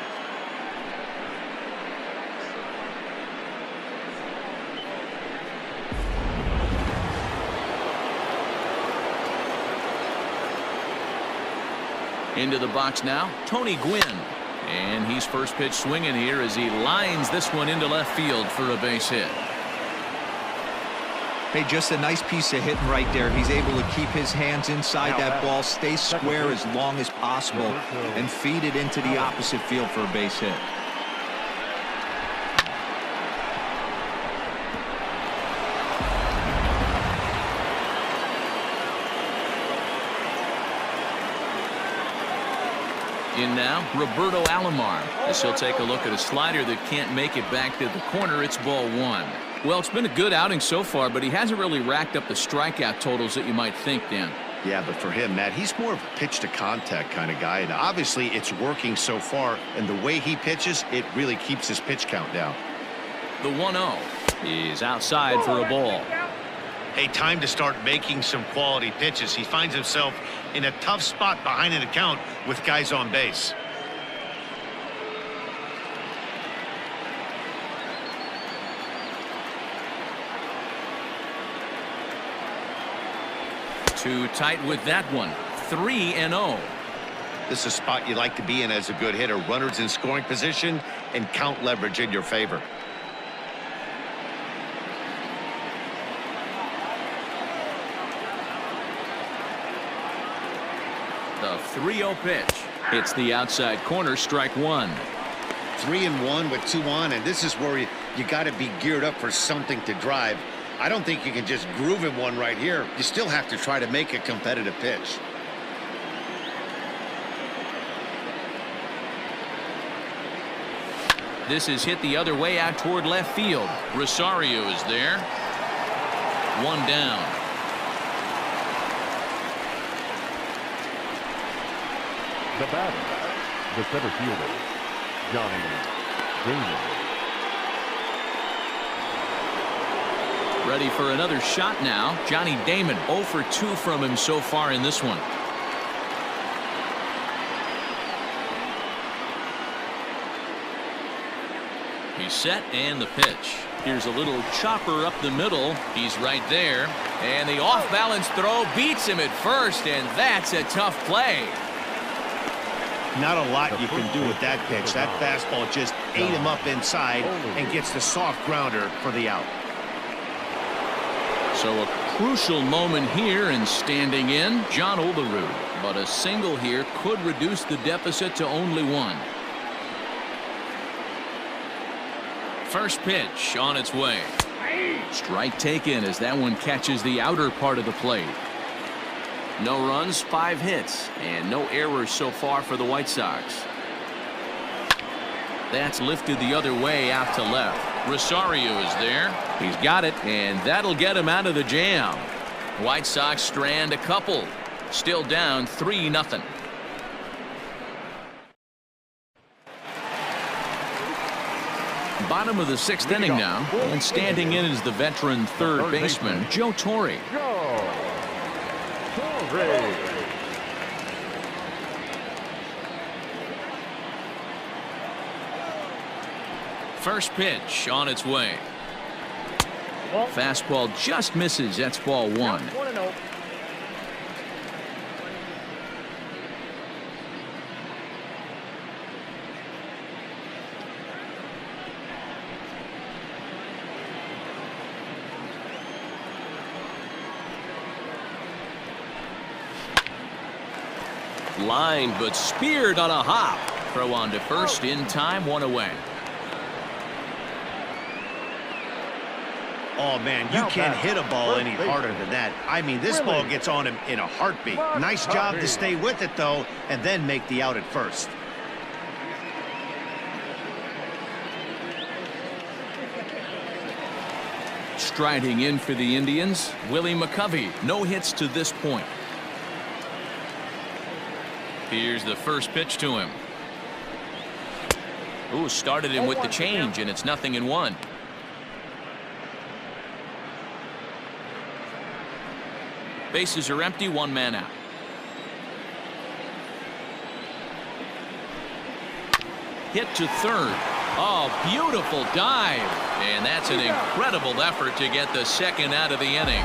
[SPEAKER 2] Into the box now, Tony Gwynn. And he's first pitch swinging here as he lines this one into left field for a base hit.
[SPEAKER 5] Hey, just a nice piece of hitting right there. He's able to keep his hands inside that ball, stay square as long as possible, and feed it into the opposite field for a base hit.
[SPEAKER 2] In now, Roberto Alomar, as he'll take a look at a slider that can't make it back to the corner. It's ball one. Well, it's been a good outing so far, but he hasn't really racked up the strikeout totals that you might think, Dan.
[SPEAKER 3] Yeah, but for him, Matt, he's more of a pitch-to-contact kind of guy, and obviously it's working so far, and the way he pitches, it really keeps his pitch count down.
[SPEAKER 2] The 1-0 is outside for a ball.
[SPEAKER 3] Hey, time to start making some quality pitches. He finds himself in a tough spot behind an account with guys on base.
[SPEAKER 2] Too tight with that one. 3-0.
[SPEAKER 3] This is a spot you like to be in as a good hitter. Runners in scoring position and count leverage in your favor.
[SPEAKER 2] The 3-0 pitch. It's the outside corner, strike one.
[SPEAKER 3] 3-1 with 2 on, and this is where you got to be geared up for something to drive. I don't think you can just groove him one right here. You still have to try to make a competitive pitch.
[SPEAKER 2] This is hit the other way out toward left field. Rosario is there. One down.
[SPEAKER 4] The batter, the center fielder, Johnny Damon.
[SPEAKER 2] Ready for another shot now. Johnny Damon 0 for 2 from him so far in this one. He's set and the pitch. Here's a little chopper up the middle. He's right there. And the off-balance throw beats him at first, and that's a tough play.
[SPEAKER 3] Not a lot you can do with that pitch. That fastball just ate him up inside and gets the soft grounder for the out.
[SPEAKER 2] So a crucial moment here, and standing in, John Olerud. But a single here could reduce the deficit to only 1. First pitch on its way. Strike taken as that one catches the outer part of the plate. No runs, 5 hits, and no errors so far for the White Sox. That's lifted the other way out to left. Rosario is there. He's got it, and that'll get him out of the jam. White Sox strand a couple. Still down 3-0. Bottom of the 6th inning now, and standing in is the veteran third baseman, Joe Torre. First pitch on its way. Fastball just misses. That's ball 1. Line, but speared on a hop. Throw on to first in time, 1 away.
[SPEAKER 3] Oh, man, you can't hit a ball any harder than that. I mean, this ball gets on him in a heartbeat. Nice job to stay with it, though, and then make the out at first.
[SPEAKER 2] Striding in for the Indians, Willie McCovey. No hits to this point. Here's the first pitch to him. Ooh, started him with the change, and it's 0-1. Bases are empty, 1 man out. Hit to third. Oh, beautiful dive. And that's an incredible effort to get the second out of the inning.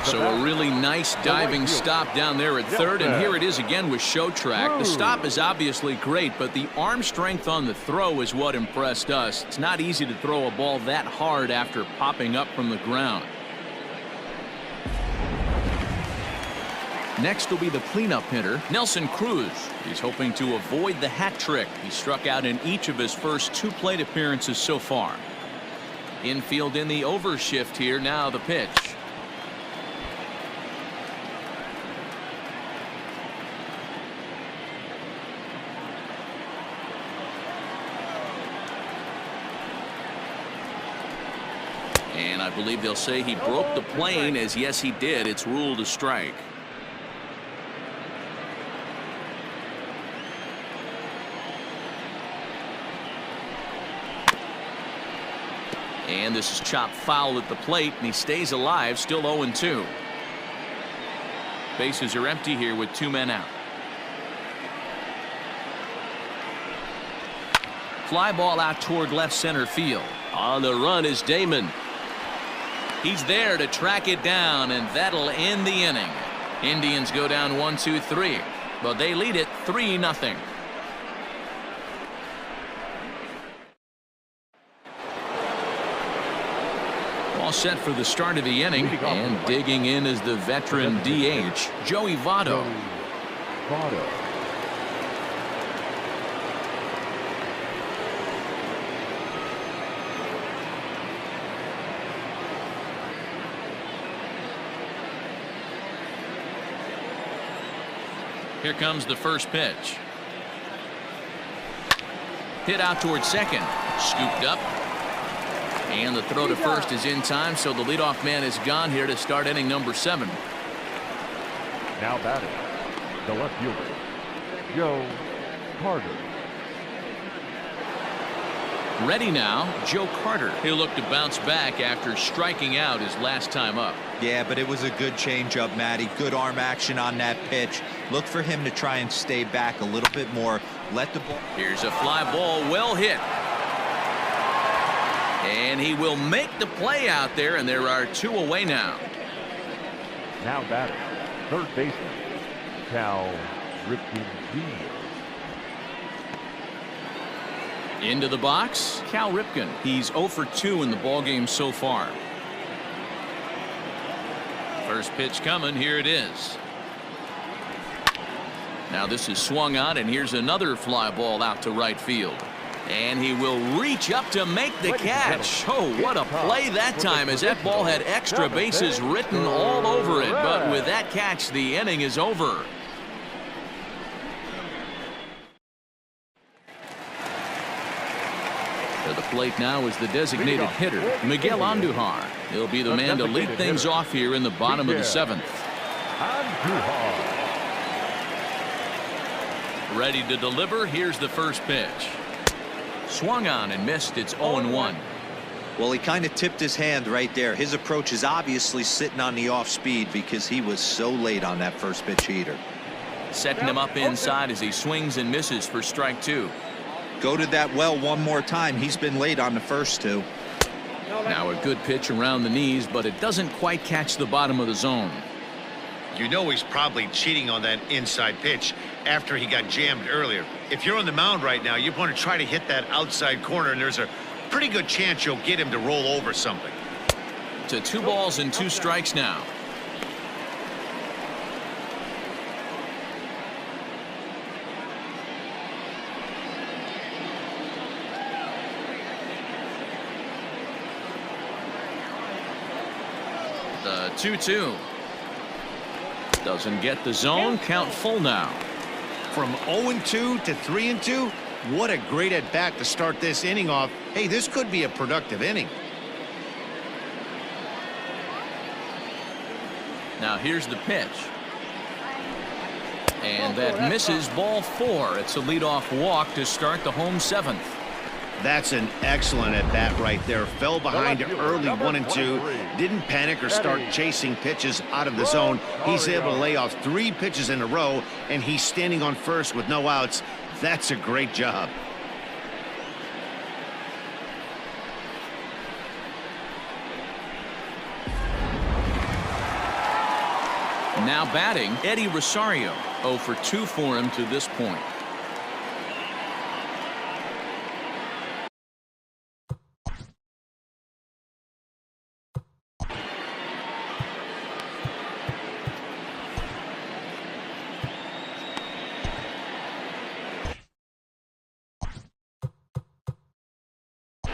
[SPEAKER 2] So a really nice diving stop down there at third, and here it is again with Show Track. The stop is obviously great, but the arm strength on the throw is what impressed us. It's not easy to throw a ball that hard after popping up from the ground. Next will be the cleanup hitter, Nelson Cruz. He's hoping to avoid the hat trick. He struck out in each of his first 2 plate appearances so far. Infield in the overshift here. Now the pitch. And I believe they'll say he broke the plane, as yes, he did. It's ruled a strike. And this is chopped foul at the plate, and he stays alive, still 0-2. Bases are empty here with 2 men out. Fly ball out toward left center field. On the run is Damon. He's there to track it down, and that'll end the inning. Indians go down 1-2-3, but they lead it 3-0. All set for the start of the inning, and digging in is the veteran DH, Joey Votto. Here comes the first pitch. Hit out towards second. Scooped up. And the throw to first is in time, so the leadoff man is gone here to start inning number 7.
[SPEAKER 4] Now batting, the left fielder, Joe Carter.
[SPEAKER 2] Ready now, Joe Carter. He'll look to bounce back after striking out his last time up.
[SPEAKER 5] Yeah, but it was a good changeup, Matty. Good arm action on that pitch. Look for him to try and stay back a little bit more. Let the ball.
[SPEAKER 2] Here's a fly ball, well hit. And he will make the play out there, and there are 2 away now.
[SPEAKER 4] Now batting, third baseman, Cal Ripken Jr.
[SPEAKER 2] Into the box, Cal Ripken. He's 0 for 2 in the ballgame so far. First pitch coming. Here it is. Now this is swung on, and here's another fly ball out to right field. And he will reach up to make the catch. Oh, what a play that time, as that ball had extra bases written all over it. But with that catch, the inning is over. To the plate now is the designated hitter, Miguel Andujar. He'll be the man to lead things off here in the bottom of the 7th. Ready to deliver. Here's the first pitch. Swung on and missed. It's 0-1.
[SPEAKER 5] Well, he kind of tipped his hand right there. His approach is obviously sitting on the off speed because he was so late on that first pitch heater.
[SPEAKER 2] Setting him up inside as he swings and misses for strike 2.
[SPEAKER 5] Go to that well one more time. He's been late on the first 2.
[SPEAKER 2] Now a good pitch around the knees, but it doesn't quite catch the bottom of the zone.
[SPEAKER 3] You know he's probably cheating on that inside pitch after he got jammed earlier. If you're on the mound right now, you want to try to hit that outside corner, and there's a pretty good chance you'll get him to roll over something.
[SPEAKER 2] To 2 balls and 2 strikes now. The 2-2. Doesn't get the zone. Count full now.
[SPEAKER 3] From 0-2 to 3-2, what a great at-bat to start this inning off. Hey, this could be a productive inning.
[SPEAKER 2] Now here's the pitch. And that misses, ball 4. It's a leadoff walk to start the home 7th.
[SPEAKER 3] That's an excellent at-bat right there. Fell behind early 1-2. Didn't panic or start chasing pitches out of the zone. He's able to lay off 3 pitches in a row, and he's standing on first with no outs. That's a great job.
[SPEAKER 2] Now batting, Eddie Rosario. 0 for 2 for him to this point.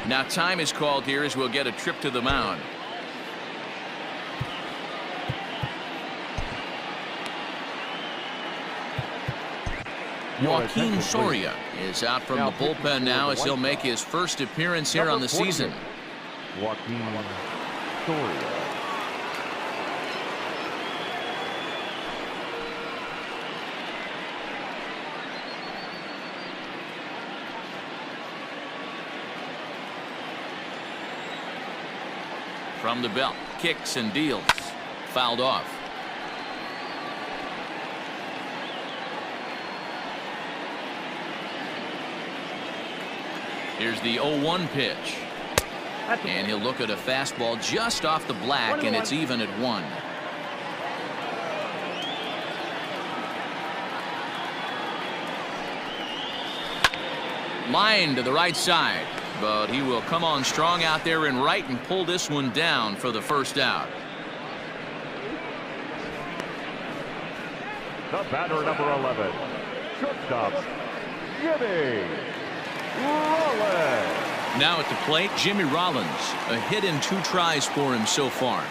[SPEAKER 2] Now time is called here as we'll get a trip to the mound. Joaquin Soria is out from the bullpen now as he'll make his first appearance here on the season.
[SPEAKER 4] Joaquin Soria.
[SPEAKER 2] From the belt, kicks and deals. Fouled off. Here's the 0-1 pitch. And he'll look at a fastball just off the black, and it's even at 1. Line to the right side, but he will come on strong out there in right and pull this one down for the first out.
[SPEAKER 4] The batter, number 11, shortstop, Jimmy Rollins.
[SPEAKER 2] Now at the plate, Jimmy Rollins. A hit in 2 tries for him so far.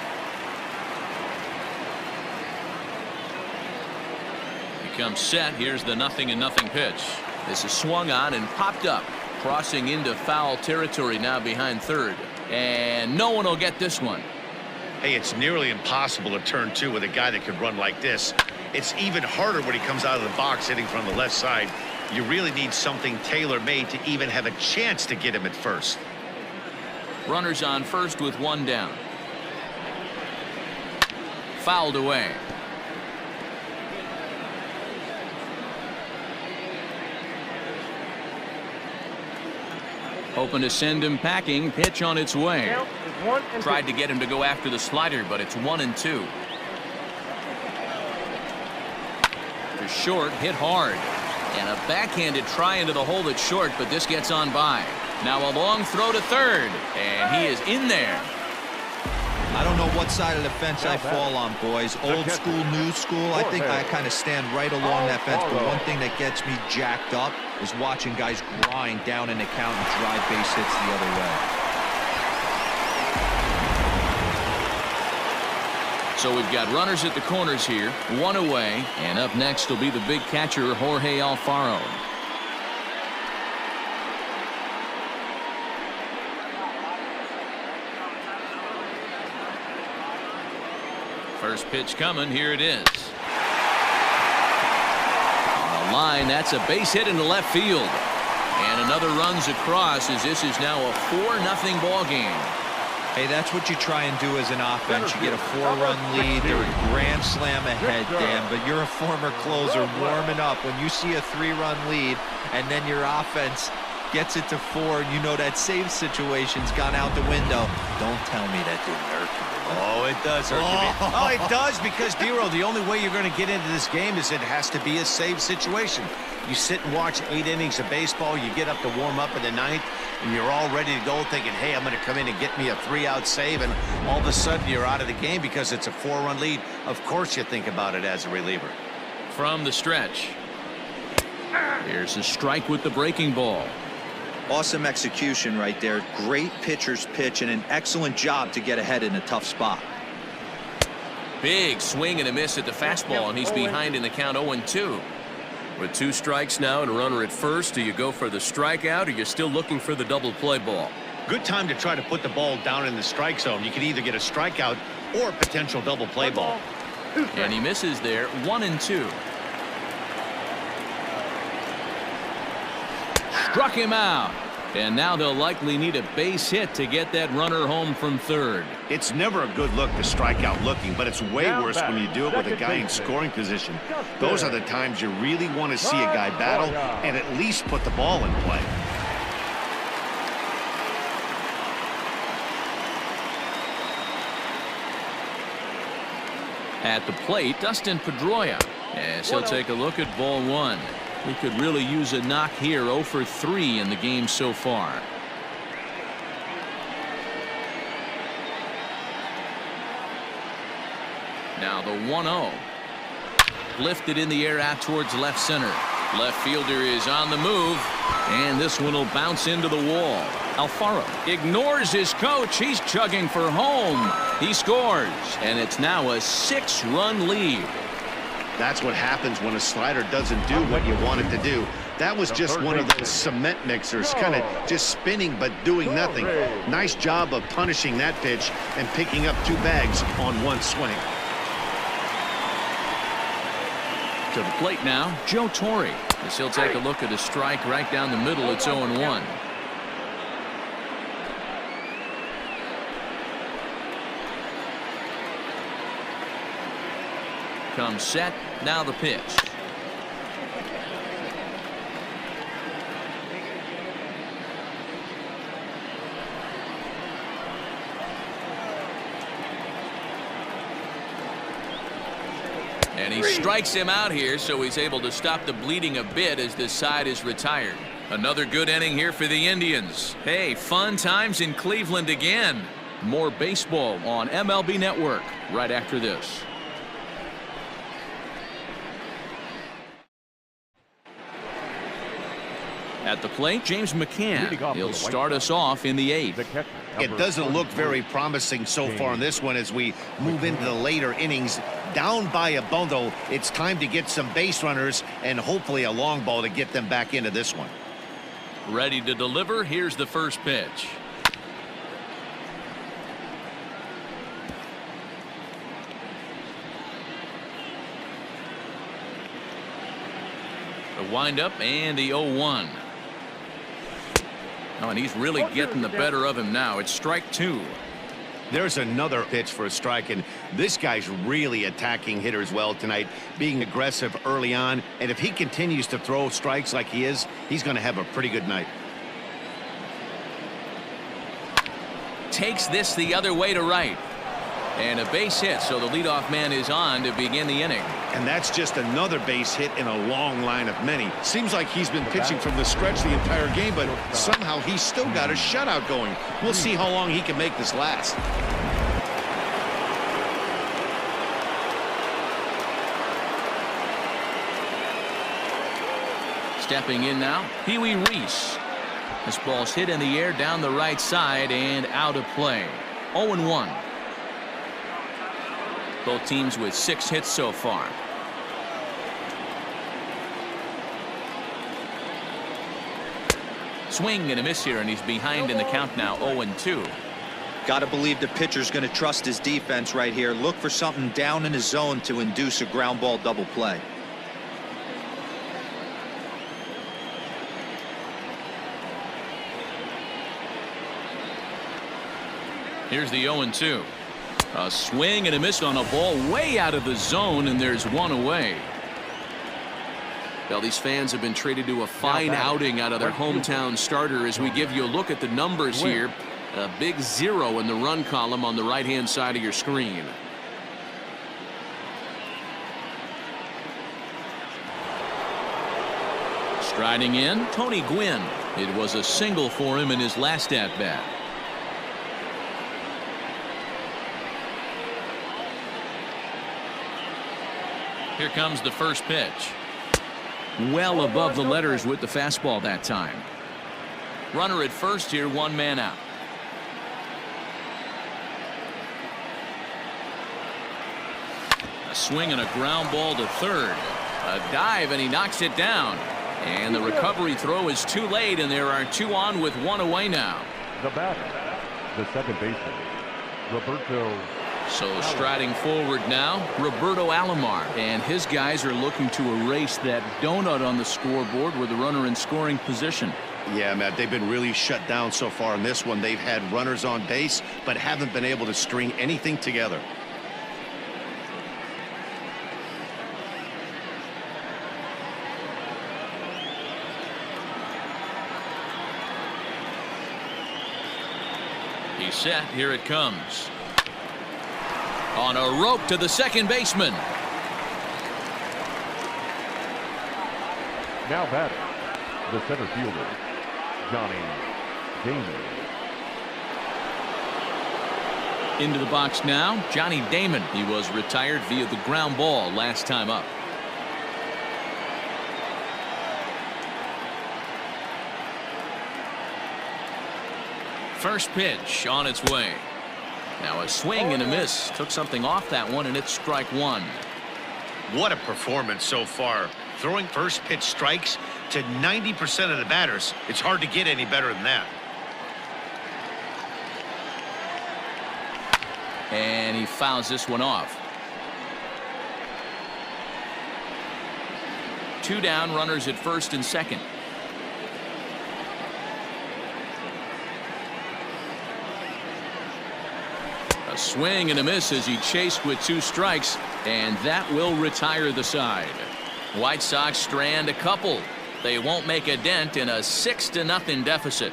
[SPEAKER 2] He comes set. Here's the 0-0 pitch. This is swung on and popped up, crossing into foul territory now behind third. And no one will get this one.
[SPEAKER 3] Hey, it's nearly impossible to turn 2 with a guy that could run like this. It's even harder when he comes out of the box hitting from the left side. You really need something tailor-made to even have a chance to get him at first.
[SPEAKER 2] Runners on first with 1 down. Fouled away. Hoping to send him packing. Pitch on its way. Tried to get him to go after the slider, but it's 1-2. To short, hit hard. And a backhanded try into the hole that's short, but this gets on by. Now a long throw to third, and he is in there.
[SPEAKER 5] I don't know what side of the fence I fall on, boys. Old school, new school. I think I kind of stand right along that fence. But one thing that gets me jacked up is watching guys grind down in the count and drive base hits the other way.
[SPEAKER 2] So we've got runners at the corners here, 1 away, and up next will be the big catcher, Jorge Alfaro. First pitch coming, here it is. On the line, that's a base hit into left field. And another runs across as this is now a 4-0 ball game.
[SPEAKER 5] Hey, that's what you try and do as an offense. You get a 4-run lead. They're a grand slam ahead, Dan, but you're a former closer warming up. When you see a 3-run lead and then your offense gets it to 4, and you know that save situation's gone out the window. Don't tell me that didn't hurt you.
[SPEAKER 3] Oh, it does hurt me. Oh, it does, because, Dero, the only way you're going to get into this game is it has to be a save situation. You sit and watch 8 innings of baseball, you get up to warm up in the 9th, and you're all ready to go thinking, hey, I'm going to come in and get me a 3-out save, and all of a sudden you're out of the game because it's a 4-run lead. Of course you think about it as a reliever.
[SPEAKER 2] From the stretch. Here's a strike with the breaking ball.
[SPEAKER 5] Awesome execution right there. Great pitcher's pitch and an excellent job to get ahead in a tough spot.
[SPEAKER 2] Big swing and a miss at the fastball, and he's behind in the count 0-2.
[SPEAKER 7] With 2 strikes now and a runner at first, do you go for the strikeout or you're still looking for the double play ball?
[SPEAKER 3] Good time to try to put the ball down in the strike zone. You can either get a strikeout or a potential double play ball.
[SPEAKER 2] And he misses there, 1-2. Struck him out. And now they'll likely need a base hit to get that runner home from third.
[SPEAKER 3] It's never a good look to strike out looking, but it's way worse when you do it with a guy in scoring position. Those are the times you really want to see a guy battle and at least put the ball in play.
[SPEAKER 2] At the plate, Dustin Pedroia, as he'll take a look at ball 1. He could really use a knock here. 0 for 3 in the game so far. Now the 1-0. Lifted in the air out towards left center. Left fielder is on the move, and this one will bounce into the wall. Alfaro ignores his coach. He's chugging for home. He scores, and it's now a 6-run lead.
[SPEAKER 3] That's what happens when a slider doesn't do what you want it to do. That was just one of those cement mixers, kind of just spinning but doing nothing. Nice job of punishing that pitch and picking up 2 bags on 1 swing.
[SPEAKER 2] To the plate now, Joe Torre. As he'll take a look at a strike right down the middle. It's 0-1. Comes set. Now the pitch. And he strikes him out here, so he's able to stop the bleeding a bit as this side is retired. Another good inning here for the Indians. Hey, fun times in Cleveland again. More baseball on MLB Network right after this. At the plate, James McCann. He'll start us off in the 8th.
[SPEAKER 3] It doesn't look very promising so far in this one as we move into the later innings. Down by a bundle, it's time to get some base runners and hopefully a long ball to get them back into this one.
[SPEAKER 2] Ready to deliver. Here's the first pitch. The windup and the 0-1. Oh, and he's really getting the better of him now. It's strike 2.
[SPEAKER 3] There's another pitch for a strike, and this guy's really attacking hitters well tonight, being aggressive early on. And if he continues to throw strikes like he is, he's going to have a pretty good night.
[SPEAKER 2] Takes this the other way to right. And a base hit, so the leadoff man is on to begin the inning.
[SPEAKER 3] And that's just another base hit in a long line of many. Seems like he's been pitching from the stretch the entire game, but somehow he's still got a shutout going. We'll see how long he can make this last.
[SPEAKER 2] Stepping in now, Pee Wee Reese. This ball's hit in the air down the right side and out of play. 0-1. Both teams with 6 hits so far. Swing and a miss here, and he's behind in the count now. 0-2.
[SPEAKER 5] Got to believe the pitcher's going to trust his defense right here. Look for something down in his zone to induce a ground ball double play.
[SPEAKER 2] Here's the 0-2. A swing and a miss on a ball way out of the zone, and there's one away. Well, these fans have been treated to a fine outing out of their hometown starter as we give you a look at the numbers here. A big 0 in the run column on the right-hand side of your screen. Striding in, Tony Gwynn. It was a single for him in his last at-bat. Here comes the first pitch. Well above the letters with the fastball that time. Runner at first here, 1 man out. A swing and a ground ball to third. A dive and he knocks it down. And the recovery throw is too late, and there are 2 on with 1 away now.
[SPEAKER 4] The batter, the second baseman, Roberto.
[SPEAKER 2] So striding forward now, Roberto Alomar, and his guys are looking to erase that donut on the scoreboard with the runner in scoring position.
[SPEAKER 3] Yeah, Matt, they've been really shut down so far in this one. They've had runners on base, but haven't been able to string anything together.
[SPEAKER 2] He's set. Here it comes. On a rope to the second baseman.
[SPEAKER 4] Now batting, the center fielder, Johnny Damon.
[SPEAKER 2] Into the box now, Johnny Damon. He was retired via the ground ball last time up. First pitch on its way. Now a swing and a miss. Took something off that one, and it's strike 1.
[SPEAKER 3] What a performance so far. Throwing first pitch strikes, to 90% of the batters. It's hard to get any better than that.
[SPEAKER 2] And he fouls this one off. 2 down, runners at first and second. A swing and a miss as he chased with 2 strikes, and that will retire the side. White Sox strand a couple. They won't make a dent in a 6-0 deficit.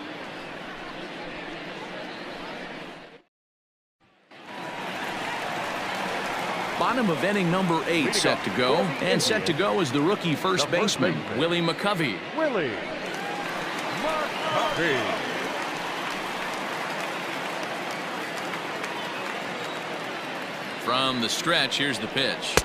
[SPEAKER 2] Bottom of inning number 8 set to go, and set to go is the rookie first baseman, Willie McCovey.
[SPEAKER 4] Willie McCovey.
[SPEAKER 2] From the stretch, here's the pitch.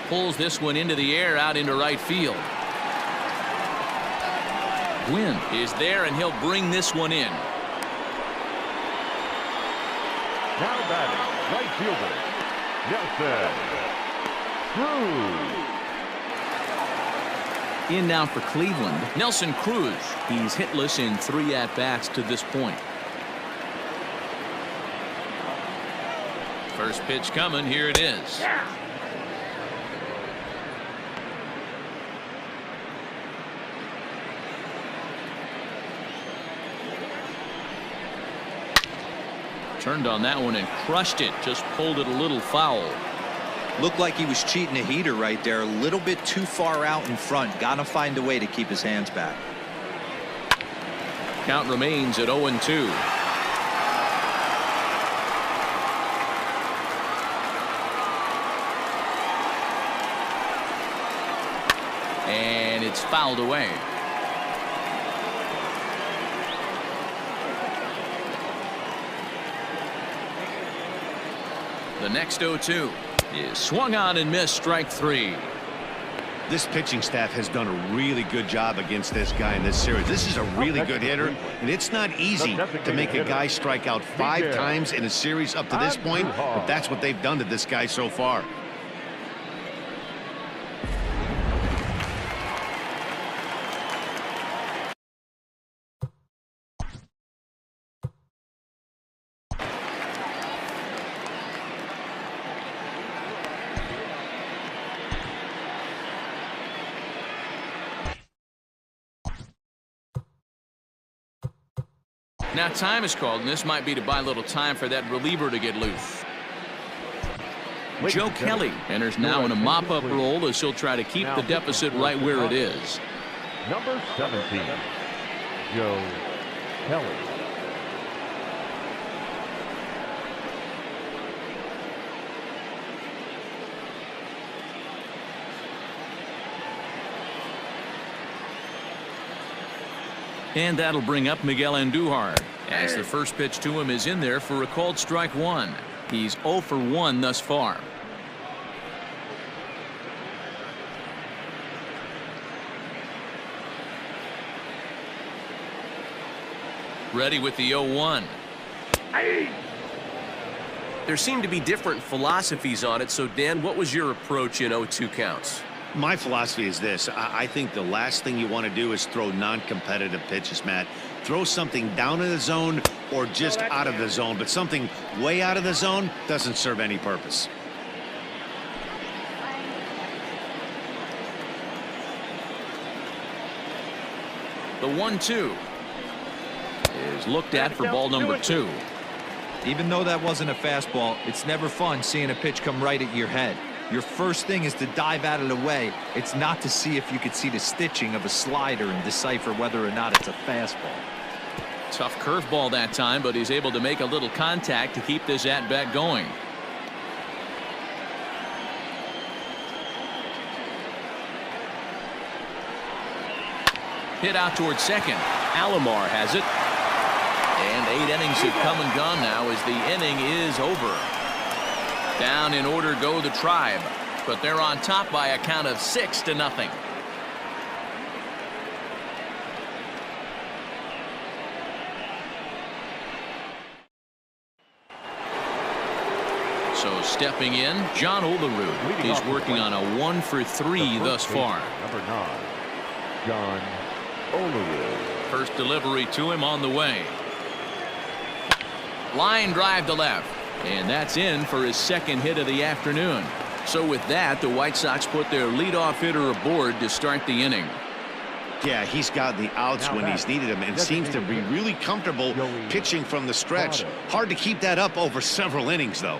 [SPEAKER 2] Pulls this one into the air out into right field. Gwynn is there, and he'll bring this one in.
[SPEAKER 4] Now batting, right fielder, Nelson Cruz.
[SPEAKER 2] In now for Cleveland, Nelson Cruz. He's hitless in 3 at-bats to this point. First pitch coming. Here it is. Turned on that one and crushed it. Just pulled it a little foul.
[SPEAKER 5] Looked like he was cheating a heater right there. A little bit too far out in front. Gotta find a way to keep his hands back.
[SPEAKER 2] Count remains at 0-2. And it's fouled away. The next 0-2 is swung on and missed, strike 3.
[SPEAKER 3] This pitching staff has done a really good job against this guy in this series. This is a really good hitter, and it's not easy to make a guy strike out 5 times in a series up to this point, but that's what they've done to this guy so far.
[SPEAKER 2] Now time is called, and this might be to buy a little time for that reliever to get loose. Joe Kelly enters now in a mop-up role as he'll try to keep the deficit right where it is.
[SPEAKER 4] Number 17, Joe Kelly.
[SPEAKER 2] And that'll bring up Miguel Andujar, as the first pitch to him is in there for a called strike 1. He's 0 for 1 thus far. Ready with the 0-1.
[SPEAKER 7] There seem to be different philosophies on it, so Dan, what was your approach in 0-2 counts?
[SPEAKER 3] My philosophy is this. I think the last thing you want to do is throw non-competitive pitches, Matt. Throw something down in the zone or just out of the zone, but something way out of the zone doesn't serve any purpose.
[SPEAKER 2] The 1-2 is looked at for ball number 2.
[SPEAKER 5] Even though that wasn't a fastball, it's never fun seeing a pitch come right at your head. Your first thing is to dive out of the way. It's not to see if you could see the stitching of a slider and decipher whether or not it's a fastball.
[SPEAKER 2] Tough curveball that time, but he's able to make a little contact to keep this at-bat going. Hit out towards second. Alomar has it. And 8 innings have come and gone now as the inning is over. Down in order go the Tribe, but they're on top by a count of 6-0. So stepping in, John Olerud. He's working on a 1-for-3 thus far.
[SPEAKER 4] Number 9, John Olerud.
[SPEAKER 2] First delivery to him on the way. Line drive to left. And that's in for his second hit of the afternoon. So with that, the White Sox put their leadoff hitter aboard to start the inning.
[SPEAKER 3] Yeah, he's got the outs when he's needed them and seems to be really comfortable pitching from the stretch. Hard to keep that up over several innings, though.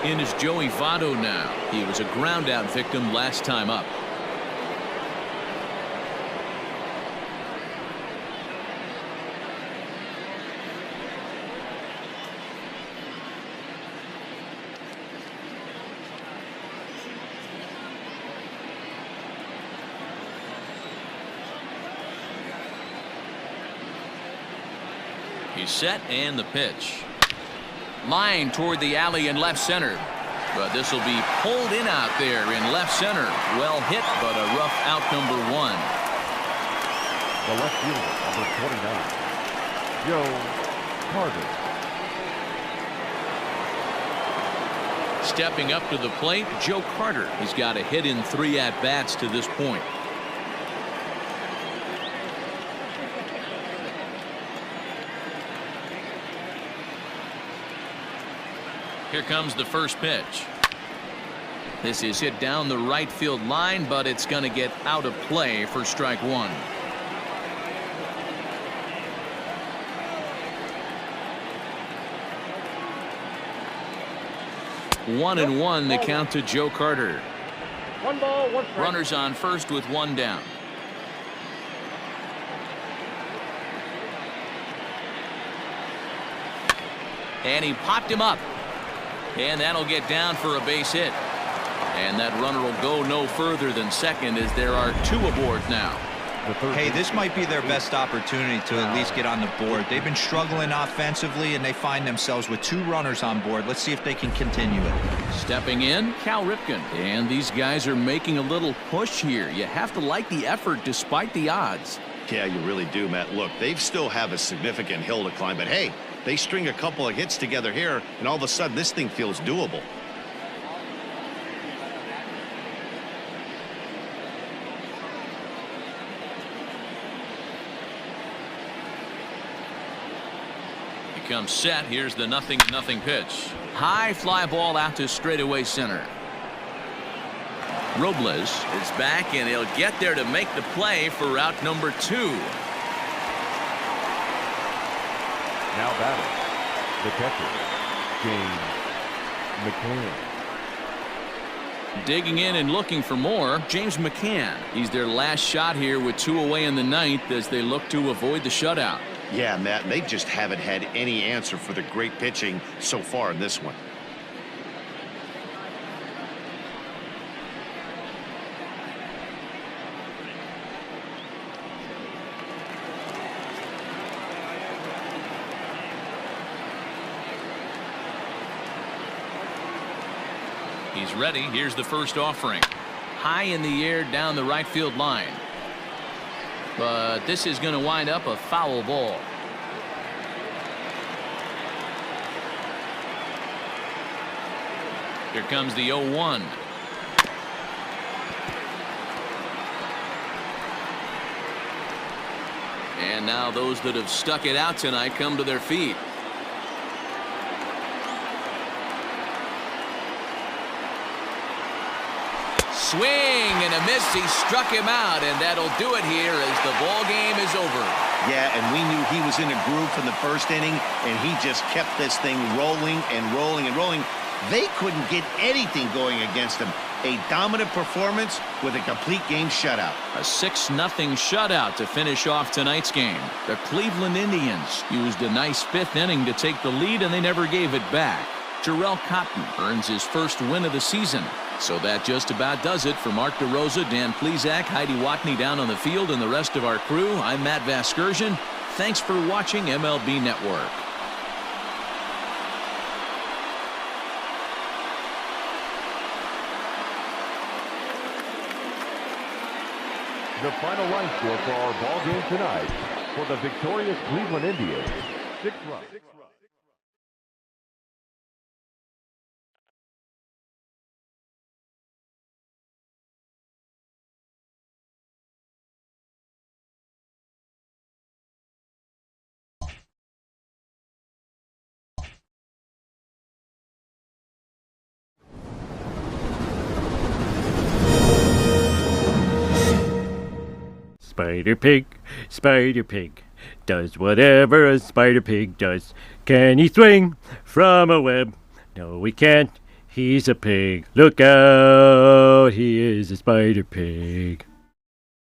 [SPEAKER 2] In is Joey Votto now. He was a ground-out victim last time up. He's set and the pitch. Line toward the alley in left center. But this will be pulled in out there in left center. Well hit, but a rough out number 1.
[SPEAKER 4] The left fielder, number 29, Joe Carter.
[SPEAKER 2] Stepping up to the plate, Joe Carter. He's got a hit in 3 at-bats to this point. Here comes the first pitch. This is hit down the right field line, but it's going to get out of play for strike 1. One and one, the count to Joe Carter.
[SPEAKER 4] 1 ball, 1 strike.
[SPEAKER 2] Runners on first with 1 down. And he popped him up. And that'll get down for a base hit. And that runner will go no further than second as there are 2 aboard now.
[SPEAKER 5] Hey, this might be their best opportunity to at least get on the board. They've been struggling offensively, and they find themselves with 2 runners on board. Let's see if they can continue it.
[SPEAKER 2] Stepping in, Cal Ripken. And these guys are making a little push here. You have to like the effort despite the odds.
[SPEAKER 3] Yeah, you really do, Matt. Look, they still have a significant hill to climb, but hey, they string a couple of hits together here, and all of a sudden this thing feels doable.
[SPEAKER 2] He comes set. Here's the 0-0 pitch. High fly ball out to straightaway center. Robles is back, and he'll get there to make the play for out number 2.
[SPEAKER 4] Now batting, the catcher, James McCann.
[SPEAKER 2] Digging in and looking for more, James McCann. He's their last shot here with 2 away in the 9th as they look to avoid the shutout.
[SPEAKER 3] Yeah, Matt, they just haven't had any answer for the great pitching so far in this one.
[SPEAKER 2] He's ready. Here's the first offering. High in the air down the right field line. But this is going to wind up a foul ball. Here comes the 0-1. And now those that have stuck it out tonight come to their feet. Swing and a miss. He struck him out, and that'll do it here as the ball game is over.
[SPEAKER 3] Yeah, and we knew he was in a groove from the first inning, and he just kept this thing rolling and rolling and rolling. They couldn't get anything going against him. A dominant performance with a complete game shutout.
[SPEAKER 2] A 6-0 shutout to finish off tonight's game. The Cleveland Indians used a nice 5th inning to take the lead, and they never gave it back. Jarrell Cotton earns his first win of the season. So that just about does it for Mark DeRosa, Dan Plesac, Heidi Watney down on the field, and the rest of our crew. I'm Matt Vasgersian. Thanks for watching MLB Network.
[SPEAKER 4] The final line score for our ball game tonight for the victorious Cleveland Indians, 6 runs.
[SPEAKER 8] Spider Pig, does whatever a Spider Pig does. Can he swing from a web? No, he can't. He's a pig. Look out, he is a Spider Pig.